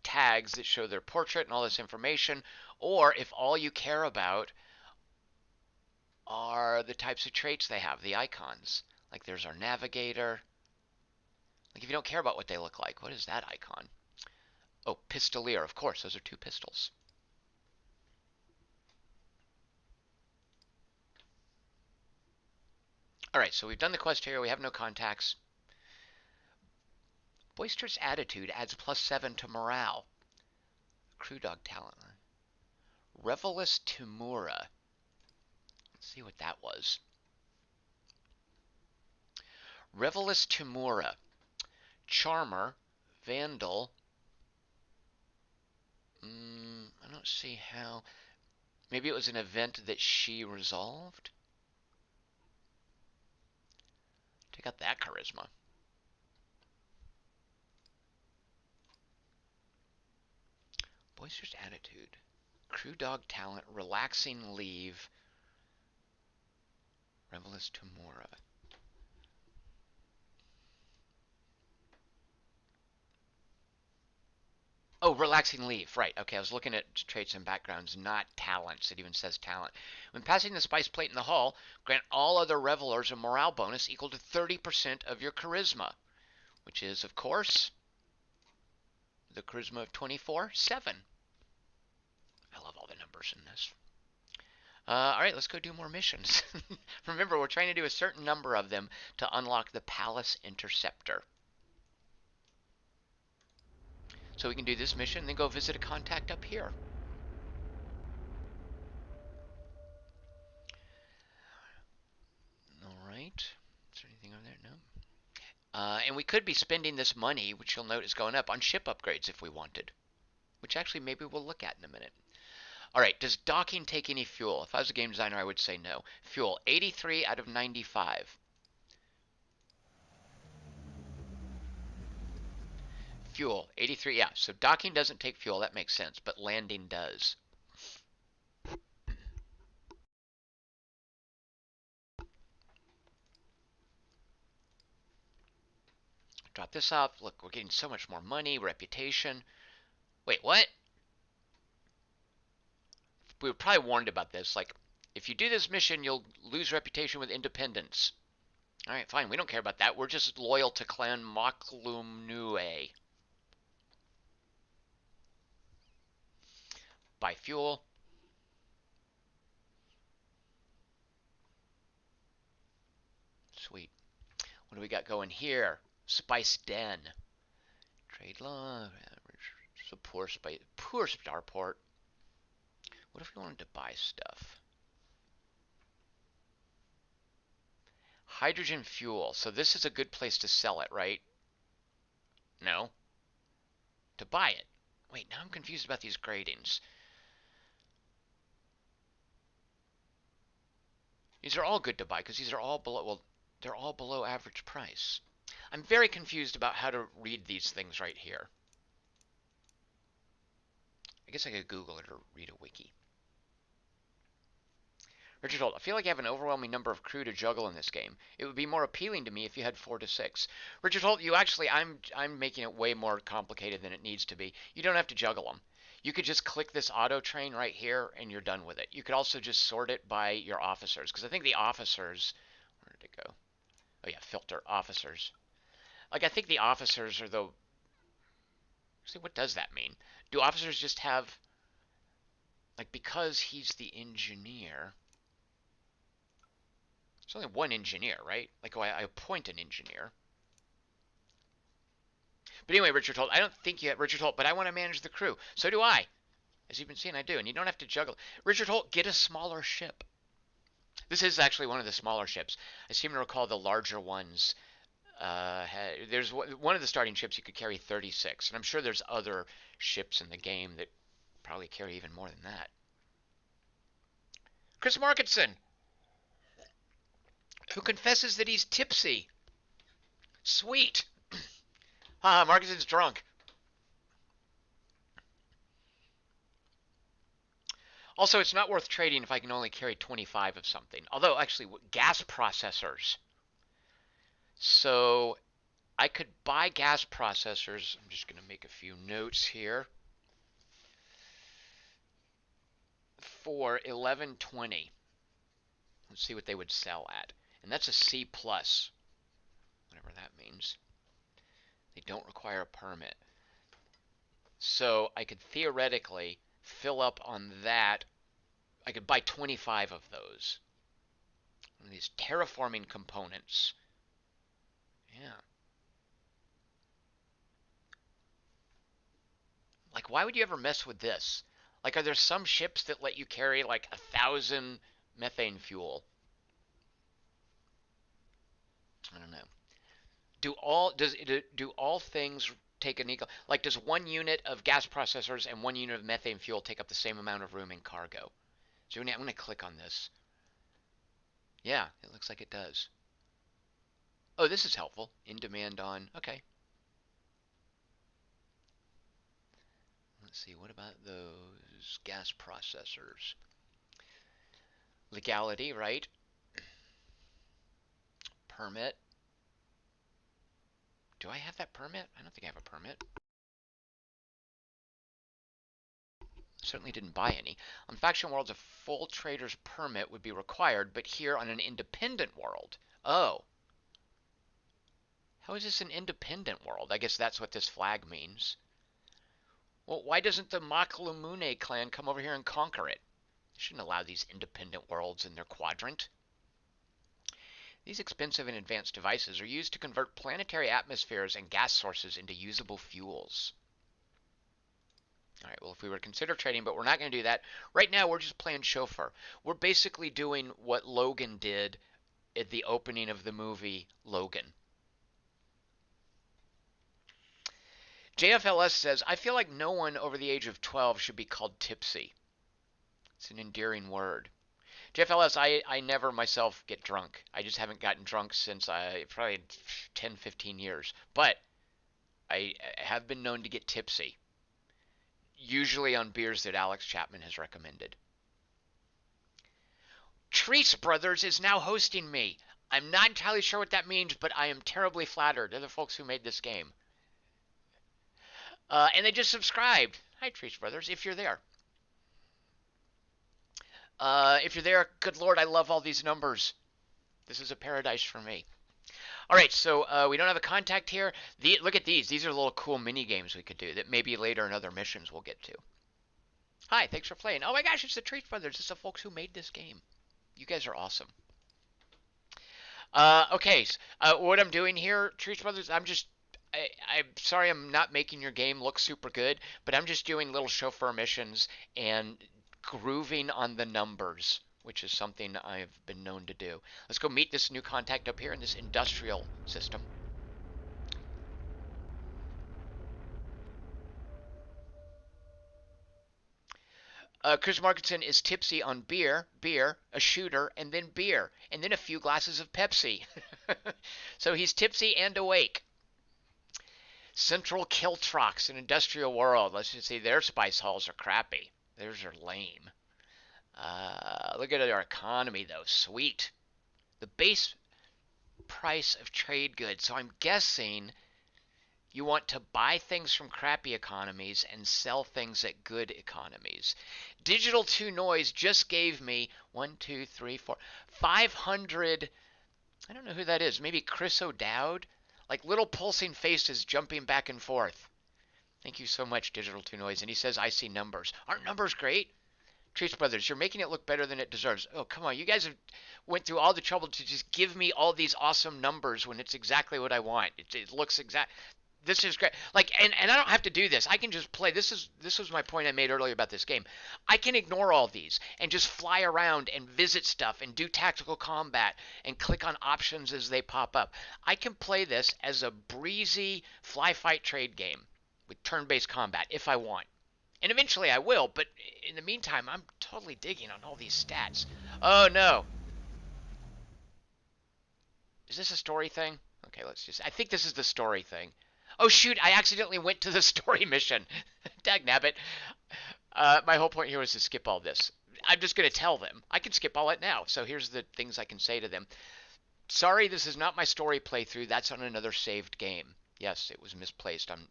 tags that show their portrait and all this information, or if all you care about are the types of traits they have, the icons. Like there's our navigator. Like if you don't care about what they look like, what is that icon? Oh, pistolier, of course, those are two pistols. All right, so we've done the quest here. We have no contacts. Boisterous attitude adds +7 to morale. Crew dog talent. Revelous Timura. Let's see what that was. Revelous Timura. Charmer. Vandal. I don't see how. Maybe it was an event that she resolved? Take out that charisma. Boisterous attitude. Crew dog talent. Relaxing leave. Revelous Timura. Oh, relaxing leave. Right. Okay, I was looking at traits and backgrounds, not talents. It even says talent. When passing the spice plate in the hall, grant all other revelers a morale bonus equal to 30% of your charisma, which is, of course, the charisma of 24, 7. I love all the numbers in this. All right, let's go do more missions. Remember, we're trying to do a certain number of them to unlock the Palace Interceptor. So we can do this mission and then go visit a contact up here. All right. Is there anything over there? No. And we could be spending this money, which you'll note is going up, on ship upgrades if we wanted. Which actually maybe we'll look at in a minute. All right, does docking take any fuel? If I was a game designer, I would say no. Fuel, 83 out of 95. Fuel, 83, yeah. So docking doesn't take fuel, that makes sense, but landing does. Drop this off. Look, we're getting so much more money, reputation. Wait, what? We were probably warned about this. Like, if you do this mission, you'll lose reputation with independence. All right, fine. We don't care about that. We're just loyal to Clan Moklumnue. Buy fuel. Sweet. What do we got going here? Spice Den. Trade law. So poor starport. What if we wanted to buy stuff? Hydrogen fuel. So this is a good place to sell it, right? No. To buy it. Wait, now I'm confused about these gradings. These are all good to buy because these are all below, well, they're all below average price. I'm very confused about how to read these things right here. I guess I could Google it or read a wiki. Richard Holt, I feel like I have an overwhelming number of crew to juggle in this game. It would be more appealing to me if you had 4 to 6. Richard Holt, you actually, I'm making it way more complicated than it needs to be. You don't have to juggle them. You could just click this auto train right here and you're done with it. You could also just sort it by your officers because I think the officers, where did it go? Oh yeah, filter officers. Like I think the officers are the, see what does that mean? Do officers just have, like because he's the engineer, there's only one engineer, right? Like, oh, I appoint an engineer. But anyway, Richard Holt, I don't think you have Richard Holt, but I want to manage the crew. So do I. As you've been seeing, I do. And you don't have to juggle. Richard Holt, get a smaller ship. This is actually one of the smaller ships. I seem to recall the larger ones. There's one of the starting ships you could carry 36. And I'm sure there's other ships in the game that probably carry even more than that. Chris Markinson, who confesses that he's tipsy. Sweet. Haha, Markinson's drunk. Also, it's not worth trading if I can only carry 25 of something. Although, actually, gas processors. So, I could buy gas processors. I'm just going to make a few notes here. For 1120. Let's see what they would sell at. And that's a C plus, whatever that means. They don't require a permit. So I could theoretically fill up on that. I could buy 25 of those. One of these terraforming components. Yeah. Like, why would you ever mess with this? Like, are there some ships that let you carry like 1,000 methane fuel? I don't know. Do all things take an equal, like, does one unit of gas processors and one unit of methane fuel take up the same amount of room in cargo? So I'm going to click on this. Yeah, it looks like it does. Oh, this is helpful. In demand on. Okay. Let's see. What about those gas processors? Legality, right? Permit. Do I have that permit? I don't think I have a permit. Certainly didn't buy any. On faction worlds, a full trader's permit would be required, but here on an independent world. Oh. How is this an independent world? I guess that's what this flag means. Well, why doesn't the Maklamune clan come over here and conquer it? They shouldn't allow these independent worlds in their quadrant. These expensive and advanced devices are used to convert planetary atmospheres and gas sources into usable fuels. All right, well, if we were to consider trading, but we're not going to do that. Right now, we're just playing chauffeur. We're basically doing what Logan did at the opening of the movie Logan. JFLS says, I feel like no one over the age of 12 should be called tipsy. It's an endearing word. JFLS, I never myself get drunk. I just haven't gotten drunk since probably 10, 15 years. But I have been known to get tipsy. Usually on beers that Alex Chapman has recommended. Treese Brothers is now hosting me. I'm not entirely sure what that means, but I am terribly flattered. They're the folks who made this game. And they just subscribed. Hi, Treese Brothers, if you're there. If you're there, good Lord, I love all these numbers. This is a paradise for me. All right, so we don't have a contact here. Look at these. These are little cool mini games we could do that maybe later in other missions we'll get to. Hi, thanks for playing. Oh my gosh, it's the Treese Brothers. It's the folks who made this game. You guys are awesome. Okay, what I'm doing here, Treese Brothers, I'm sorry I'm not making your game look super good, but I'm just doing little chauffeur missions and grooving on the numbers, which is something I've been known to do. Let's go meet this new contact up here in this industrial system. Chris Markinson is tipsy on beer, a shooter, and then beer, and then a few glasses of Pepsi. So he's tipsy and awake. Central Kiltrox, an industrial world. Let's just say their spice halls are crappy. Theirs are lame. Look at our economy, though. Sweet. The base price of trade goods. So I'm guessing you want to buy things from crappy economies and sell things at good economies. Digital 2 Noise just gave me 1, 2, 3, 4, 500. I don't know who that is. Maybe Chris O'Dowd? Like little pulsing faces jumping back and forth. Thank you so much, Digital 2 Noise. And he says, I see numbers. Aren't numbers great? Treats Brothers, you're making it look better than it deserves. Oh, come on. You guys have went through all the trouble to just give me all these awesome numbers when it's exactly what I want. It looks exact. This is great. Like, and I don't have to do this. I can just play. This was my point I made earlier about this game. I can ignore all these and just fly around and visit stuff and do tactical combat and click on options as they pop up. I can play this as a breezy fly fight trade game with turn-based combat if I want. And eventually I will, but in the meantime, I'm totally digging on all these stats. Oh no. Is this a story thing? Okay, I think this is the story thing. Oh shoot, I accidentally went to the story mission. Dagnabbit. My whole point here was to skip all this. I'm just going to tell them. I can skip all it now. So here's the things I can say to them. Sorry, this is not my story playthrough. That's on another saved game. Yes, it was misplaced. I'm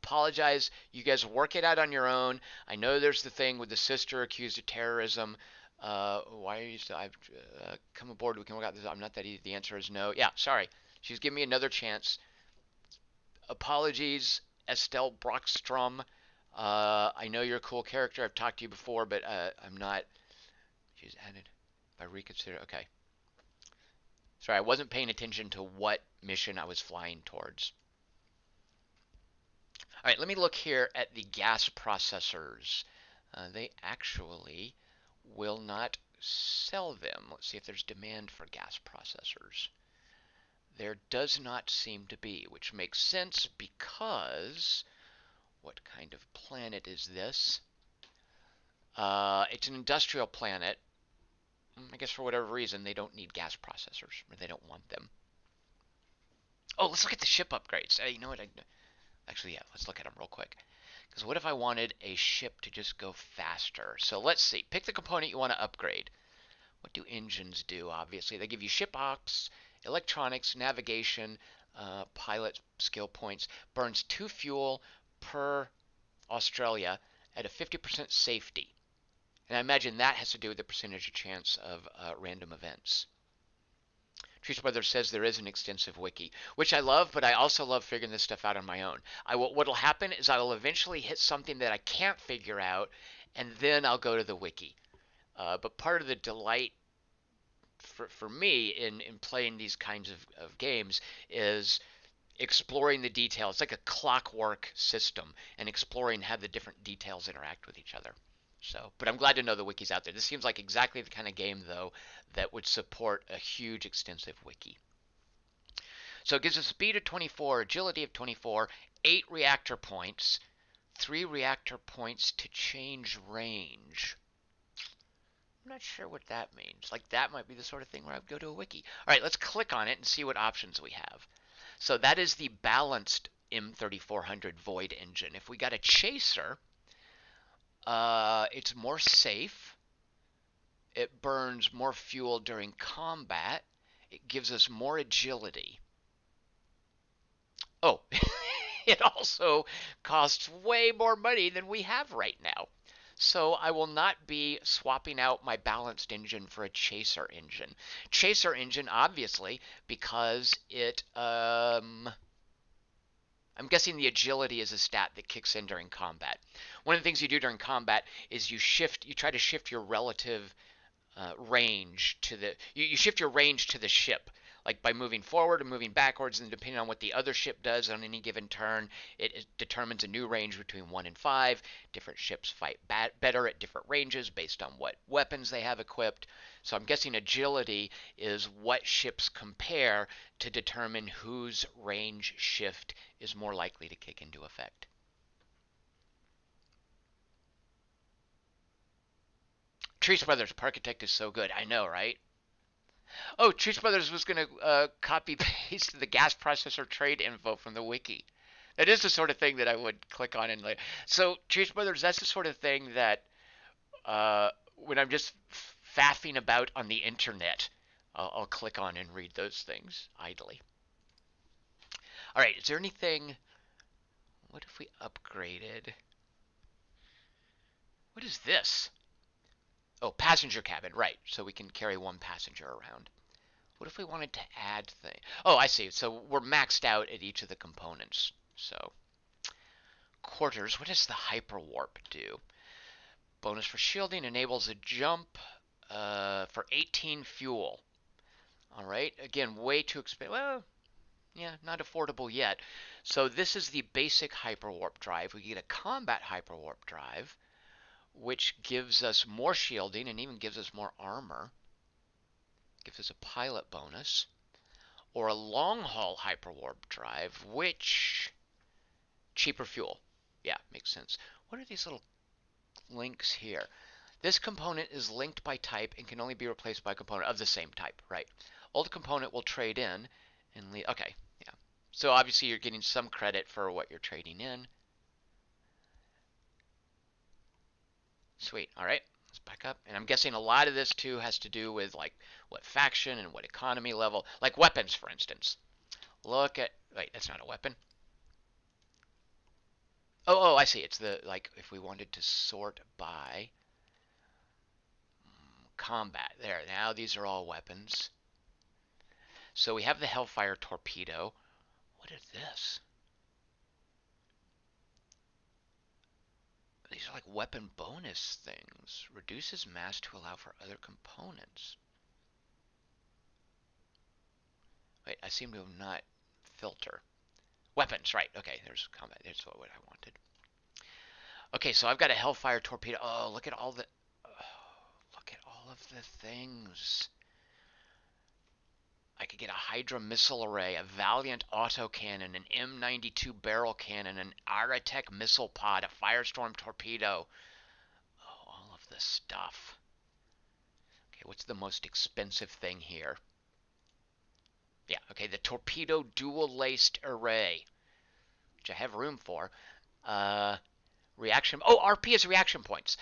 apologize. You guys work it out on your own. I know there's the thing with the sister accused of terrorism. Why are you still? I've come aboard. We can work out this. I'm not that easy. The answer is no. Yeah, sorry. She's giving me another chance. Apologies, Estelle Brockstrom. I know you're a cool character. I've talked to you before, but I'm not. She's added by reconsider. Okay. Sorry, I wasn't paying attention to what mission I was flying towards. All right, let me look here at the gas processors. They actually will not sell them. Let's see if there's demand for gas processors. There does not seem to be, which makes sense because what kind of planet is this? It's an industrial planet. I guess for whatever reason they don't need gas processors, or they don't want them. Oh, let's look at the ship upgrades. You know what? Actually, yeah, let's look at them real quick. Because what if I wanted a ship to just go faster? So let's see. Pick the component you want to upgrade. What do engines do? Obviously, they give you ship ops, electronics, navigation, pilot skill points. Burns 2 fuel per Australia at a 50% safety. And I imagine that has to do with the percentage of chance of random events. Trish Brothers says there is an extensive wiki, which I love, but I also love figuring this stuff out on my own. What'll happen is I will eventually hit something that I can't figure out, and then I'll go to the wiki. But part of the delight for me in playing these kinds of games is exploring the details. It's like a clockwork system and exploring how the different details interact with each other. So, but I'm glad to know the wiki's out there. This seems like exactly the kind of game, though, that would support a huge, extensive wiki. So it gives us speed of 24, agility of 24, 8 reactor points, 3 reactor points to change range. I'm not sure what that means. Like, that might be the sort of thing where I would go to a wiki. All right, let's click on it and see what options we have. So that is the balanced M3400 Void engine. If we got a chaser, it's more safe. It burns more fuel during combat. It gives us more agility. Oh, it also costs way more money than we have right now. So I will not be swapping out my balanced engine for a chaser engine. Chaser engine, obviously, because I'm guessing the agility is a stat that kicks in during combat. One of the things you do during combat is you try to shift your relative range to you shift your range to the ship, like by moving forward or moving backwards, and depending on what the other ship does on any given turn, it determines a new range between 1 and 5. Different ships fight better at different ranges based on what weapons they have equipped. So I'm guessing agility is what ships compare to determine whose range shift is more likely to kick into effect. Trees Brothers Architect is so good. I know, right? Oh, Trees Brothers was going to copy paste the gas processor trade info from the wiki. That is the sort of thing that I would click on and later. So, Trees Brothers, that's the sort of thing that when I'm just faffing about on the internet, I'll click on and read those things idly. All right, is there anything? What if we upgraded? What is this? Oh, passenger cabin, right. So we can carry one passenger around. What if we wanted to add things? Oh, I see. So we're maxed out at each of the components. So quarters, what does the hyperwarp do? Bonus for shielding, enables a jump for 18 fuel. All right, again, way too expensive. Well, yeah, not affordable yet. So this is the basic hyperwarp drive. We get a combat hyperwarp drive, which gives us more shielding and even gives us more armor. Gives us a pilot bonus. Or a long haul hyperwarp drive, which cheaper fuel. Yeah, makes sense. What are these little links here? This component is linked by type and can only be replaced by a component of the same type, right? Old component will trade in and leave. Okay, yeah. So obviously you're getting some credit for what you're trading in. Sweet, all right. Let's back up. And I'm guessing a lot of this too has to do with like what faction and what economy level, like weapons, for instance. Look at, wait, that's not a weapon. Oh, I see. It's the, like, if we wanted to sort by combat. There, now these are all weapons. So we have the Hellfire Torpedo. What is this? These are like weapon bonus things. Reduces mass to allow for other components. Wait, I seem to have not filter. Weapons, right. Okay, there's combat. There's what I wanted. Okay, so I've got a Hellfire Torpedo. Oh, look at all the... Oh, look at all of the things. I could get a Hydra missile array, a Valiant autocannon, an M92 barrel cannon, an Aratech missile pod, a Firestorm torpedo. Oh, all of this stuff. Okay, what's the most expensive thing here? Yeah, okay, the torpedo dual-laced array, which I have room for. Reaction. Oh, RP is reaction points.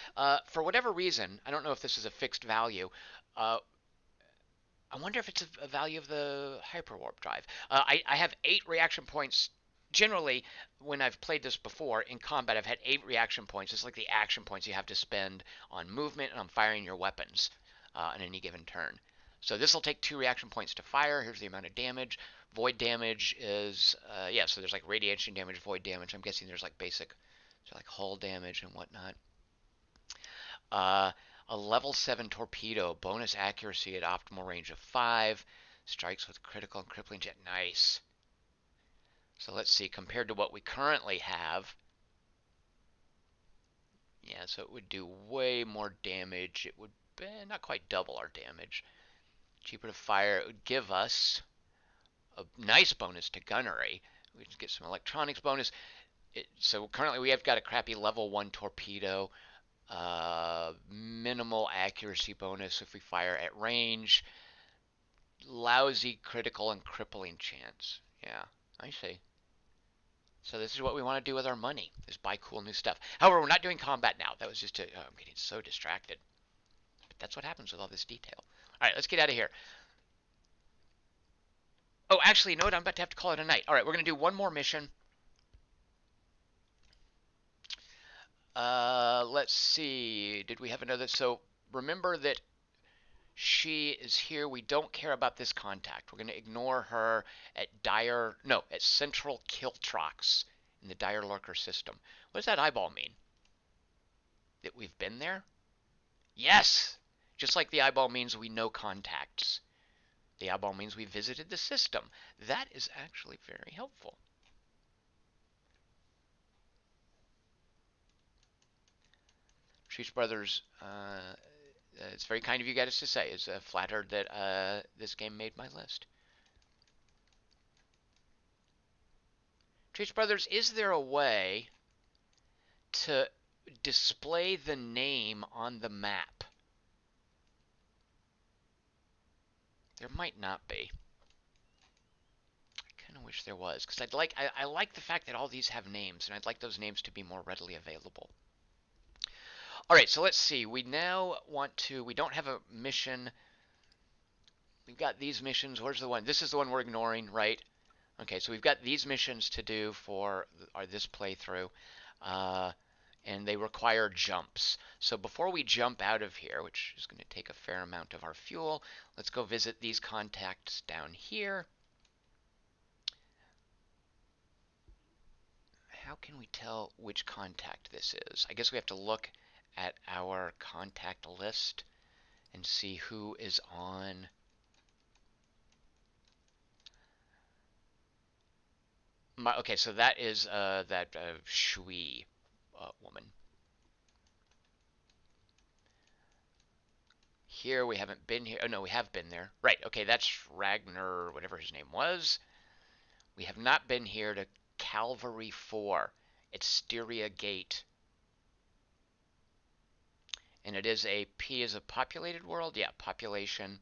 For whatever reason, I don't know if this is a fixed value. I wonder if it's a value of the hyperwarp drive. I have 8 reaction points. Generally, when I've played this before in combat, I've had 8 reaction points. It's like the action points you have to spend on movement and on firing your weapons on any given turn. So this will take 2 reaction points to fire. Here's the amount of damage. Void damage is, yeah, so there's like radiation damage, void damage. I'm guessing there's like basic, so like hull damage and whatnot. A level 7 torpedo, bonus accuracy at optimal range of 5, strikes with critical and crippling jet. Nice. So let's see, compared to what we currently have, yeah, so it would do way more damage. It would not quite double our damage. Cheaper to fire. It would give us a nice bonus to gunnery. We just get some electronics bonus. So currently we have got a crappy level 1 torpedo. Minimal accuracy bonus if we fire at range. Lousy critical and crippling chance. Yeah, I see. So this is what we want to do with our money, is buy cool new stuff. However, we're not doing combat now. That was just I'm getting so distracted. But that's what happens with all this detail. All right, let's get out of here. Oh, actually, you know what? I'm about to have to call it a night. All right, we're going to do one more mission. Let's see. Did we have another? So remember that she is here. We don't care about this contact. We're going to ignore her at at Central Kiltrox in the Dire Lurker system. What does that eyeball mean? That we've been there? Yes! Just like the eyeball means we know contacts. The eyeball means we visited the system. That is actually very helpful. Treach Brothers, it's very kind of you guys to say, is flattered that this game made my list. Treach Brothers, is there a way to display the name on the map? There might not be. I kind of wish there was, because I like the fact that all these have names, and I'd like those names to be more readily available. All right, so let's see. We now want to. We don't have a mission. We've got these missions. Where's the one? This is the one we're ignoring, right? Okay, so we've got these missions to do for this playthrough, and they require jumps. So before we jump out of here, which is going to take a fair amount of our fuel, let's go visit these contacts down here. How can we tell which contact this is? I guess we have to look at our contact list and see who is on. Okay, so that is that Shui woman. Here we haven't been here. Oh no, we have been there. Right. Okay, that's Ragnar, whatever his name was. We have not been here to Calvary 4. It's Styria Gate. And it is P is a populated world? Yeah, population.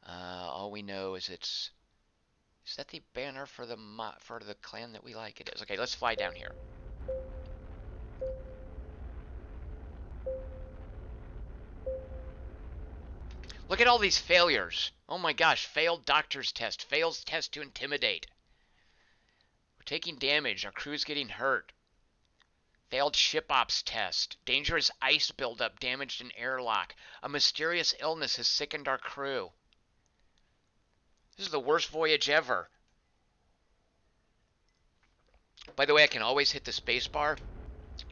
All we know is is that the banner for the clan that we like? It is. Okay, let's fly down here. Look at all these failures. Oh my gosh, failed doctor's test, fails test to intimidate. We're taking damage, our crew's getting hurt. Failed ship ops test, dangerous ice buildup damaged an airlock. A mysterious illness has sickened our crew. This is the worst voyage ever. By the way, I can always hit the spacebar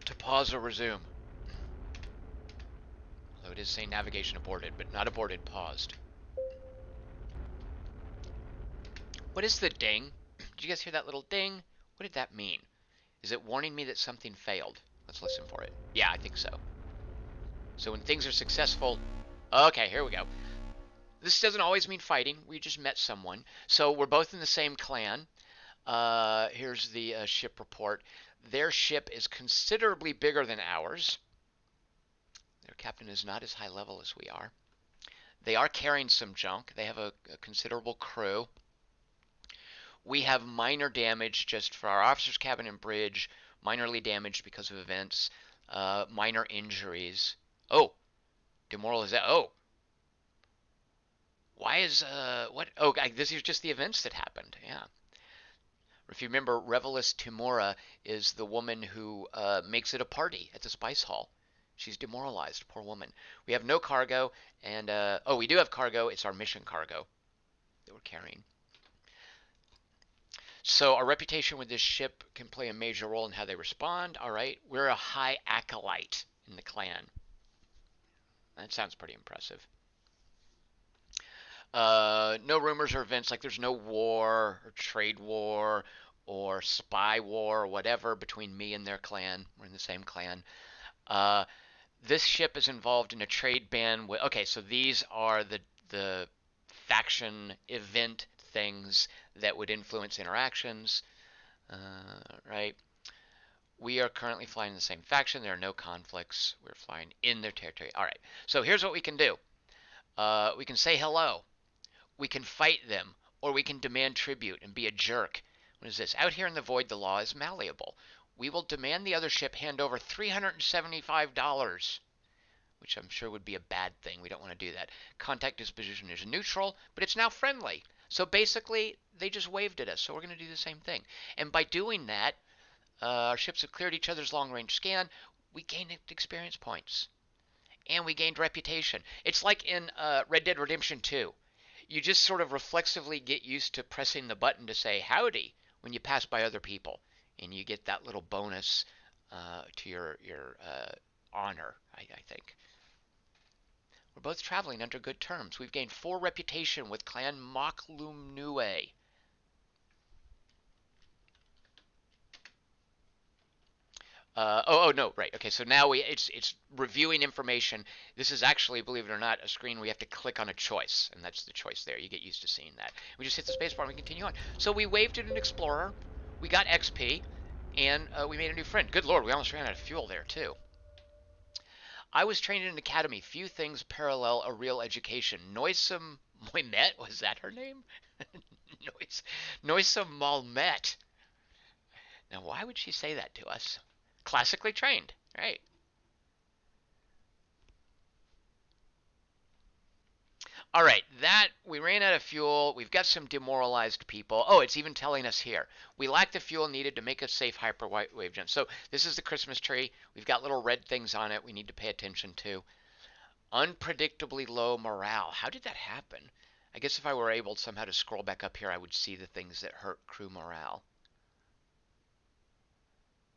to pause or resume. Although it is saying navigation aborted, but not aborted, paused. What is the ding? Did you guys hear that little ding? What did that mean? Is it warning me that something failed? Let's listen for it. Yeah, I think so. So when things are successful... Okay, here we go. This doesn't always mean fighting. We just met someone. So we're both in the same clan. Here's the ship report. Their ship is considerably bigger than ours. Their captain is not as high level as we are. They are carrying some junk. They have a considerable crew. We have minor damage just for our officer's cabin and bridge, minorly damaged because of events, minor injuries. Oh, demoralization. Oh, why is, what? Oh, this is just the events that happened. Yeah. If you remember, Revelis Timora is the woman who makes it a party at the Spice Hall. She's demoralized, poor woman. We have no cargo, and, oh, we do have cargo. It's our mission cargo that we're carrying. So our reputation with this ship can play a major role in how they respond. All right, we're a high acolyte in the clan. That sounds pretty impressive. No rumors or events, like there's no war or trade war or spy war or whatever between me and their clan. We're in the same clan. This ship is involved in a trade ban with... Okay, so these are the faction event things that would influence interactions, right? We are currently flying in the same faction. There are no conflicts. We're flying in their territory. All right, so here's what we can do. We can say hello. We can fight them, or we can demand tribute and be a jerk. What is this? Out here in the void, the law is malleable. We will demand the other ship hand over $375, which I'm sure would be a bad thing. We don't want to do that. Contact disposition is neutral, but it's now friendly. So basically, they just waved at us, so we're going to do the same thing. And by doing that, our ships have cleared each other's long-range scan. We gained experience points. And we gained reputation. It's like in Red Dead Redemption 2. You just sort of reflexively get used to pressing the button to say howdy when you pass by other people. And you get that little bonus to your honor, I think. We're both traveling under good terms. We've gained 4 reputation with Clan Moklumnue. No, right. Okay, so now it's reviewing information. This is actually, believe it or not, a screen where you have to click on a choice, and that's the choice there. You get used to seeing that. We just hit the spacebar and we continue on. So we waved at an explorer, we got XP, and we made a new friend. Good lord, we almost ran out of fuel there too. I was trained in an academy. Few things parallel a real education. Noisome Moimet, was that her name? Noisome Malmet. Now, why would she say that to us? Classically trained, right? All right, we ran out of fuel. We've got some demoralized people. Oh, it's even telling us here. We lack the fuel needed to make a safe hyperwave jump. So this is the Christmas tree. We've got little red things on it we need to pay attention to. Unpredictably low morale. How did that happen? I guess if I were able somehow to scroll back up here, I would see the things that hurt crew morale.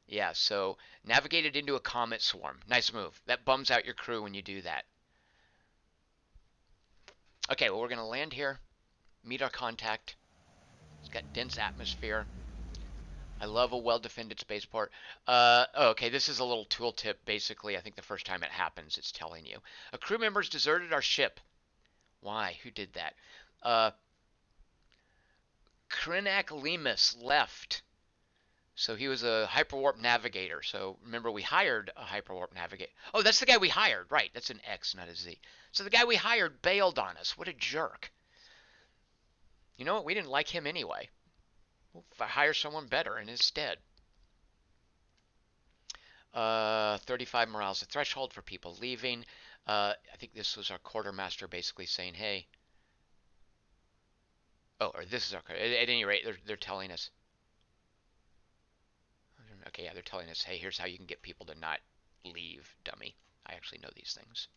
Yeah, so navigated into a comet swarm. Nice move. That bums out your crew when you do that. Okay, well, we're going to land here, meet our contact. It's got dense atmosphere. I love a well-defended spaceport. Okay, this is a little tooltip, basically. I think the first time it happens, it's telling you. A crew member's deserted our ship. Why? Who did that? Krenak Lemus left. So he was a hyperwarp navigator. So remember, we hired a hyperwarp navigator. Oh, that's the guy we hired. Right, that's an X, not a Z. So the guy we hired bailed on us. What a jerk. You know what? We didn't like him anyway. We'll hire someone better in his stead. 35 morale's the threshold for people leaving. I think this was our quartermaster basically saying, hey, oh, or this is our, at any rate, they're telling us, okay, yeah, they're telling us, hey, here's how you can get people to not leave, dummy. I actually know these things.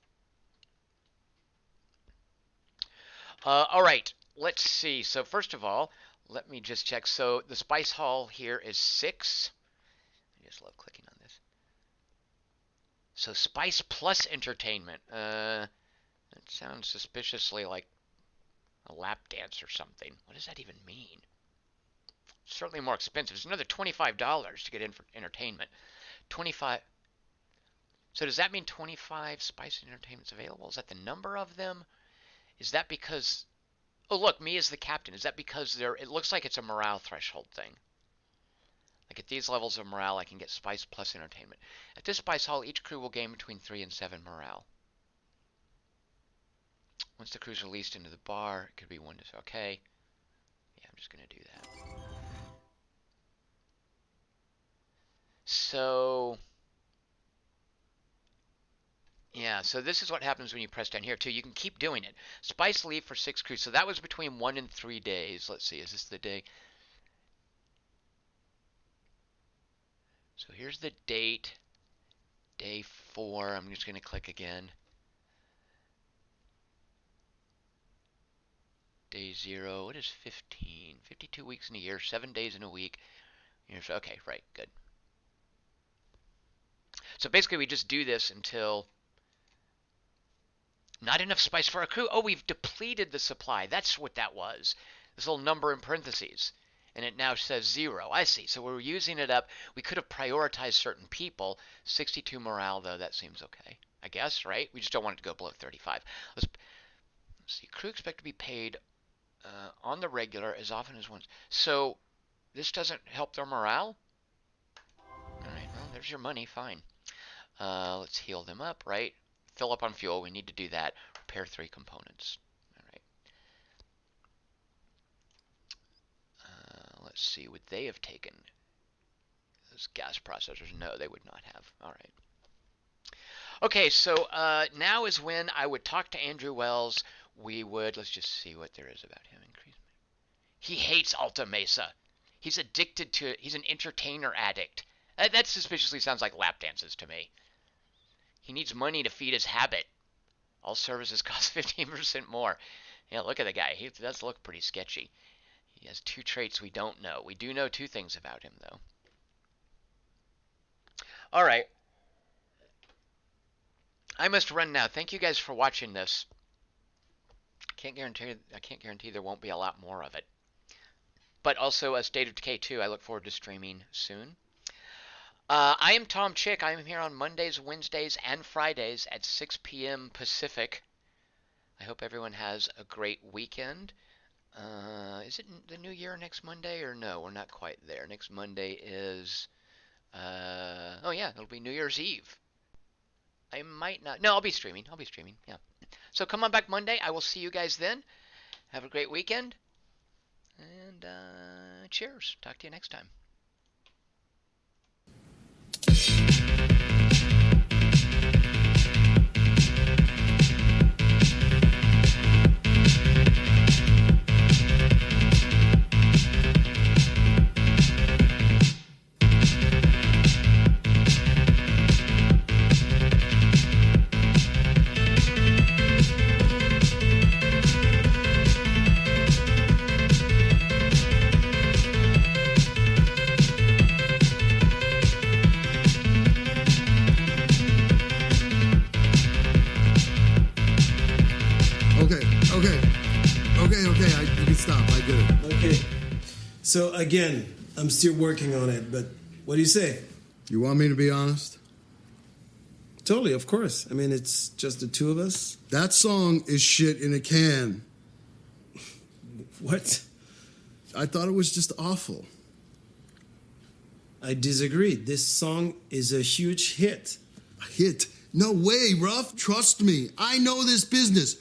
All right, let's see. So first of all, let me just check. So the spice haul here is 6. I just love clicking on this. So spice plus entertainment. That sounds suspiciously like a lap dance or something. What does that even mean? It's certainly more expensive. It's another $25 to get in for entertainment. 25. So does that mean 25 spice entertainments available? Is that the number of them? Is that because... Oh, look, me as the captain. Is that because it looks like it's a morale threshold thing? Like at these levels of morale, I can get spice plus entertainment. At this spice hall, each crew will gain between 3 and 7 morale. Once the crew's released into the bar, it could be 1 to... Okay. Yeah, I'm just going to do that. So... Yeah, so this is what happens when you press down here, too. You can keep doing it. Spice leave for 6 crews. So that was between 1 and 3 days. Let's see, is this the day? So here's the date. Day 4. I'm just going to click again. Day 0. What is 15? 52 weeks in a year, 7 days in a week. Okay, right, good. So basically we just do this until... Not enough spice for our crew. Oh, we've depleted the supply. That's what that was. This little number in parentheses. And it now says 0. I see. So we're using it up. We could have prioritized certain people. 62 morale, though. That seems okay. I guess, right? We just don't want it to go below 35. Let's see. Crew expect to be paid on the regular as often as once. So this doesn't help their morale? All right. Well, there's your money. Fine. Let's heal them up, right? Fill up on fuel. We need to do that. Repair 3 components. All right. Let's see. Would they have taken those gas processors? No, they would not have. All right. Okay, so now is when I would talk to Andrew Wells. We would, let's just see what there is about him. He hates Alta Mesa. He's addicted to it. He's an entertainer addict. That suspiciously sounds like lap dances to me. He needs money to feed his habit. All services cost 15% more. Yeah, look at the guy. He does look pretty sketchy. He has 2 traits we don't know. We do know 2 things about him, though. All right. I must run now. Thank you guys for watching this. I can't guarantee there won't be a lot more of it. But also a State of Decay 2. I look forward to streaming soon. I am Tom Chick. I am here on Mondays, Wednesdays, and Fridays at 6 p.m. Pacific. I hope everyone has a great weekend. Is it the new year next Monday or no? We're not quite there. Next Monday is... oh yeah, it'll be New Year's Eve. I might not... No, I'll be streaming. Yeah. So come on back Monday. I will see you guys then. Have a great weekend. And cheers. Talk to you next time. You can stop. I get it. Okay. So, again, I'm still working on it, but what do you say? You want me to be honest? Totally, of course. I mean, it's just the 2 of us. That song is shit in a can. What? I thought it was just awful. I disagree. This song is a huge hit. A hit? No way, Ruff. Trust me. I know this business.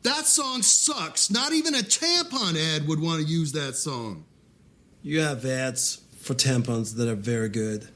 That song sucks. Not even a tampon ad would want to use that song. You have ads for tampons that are very good.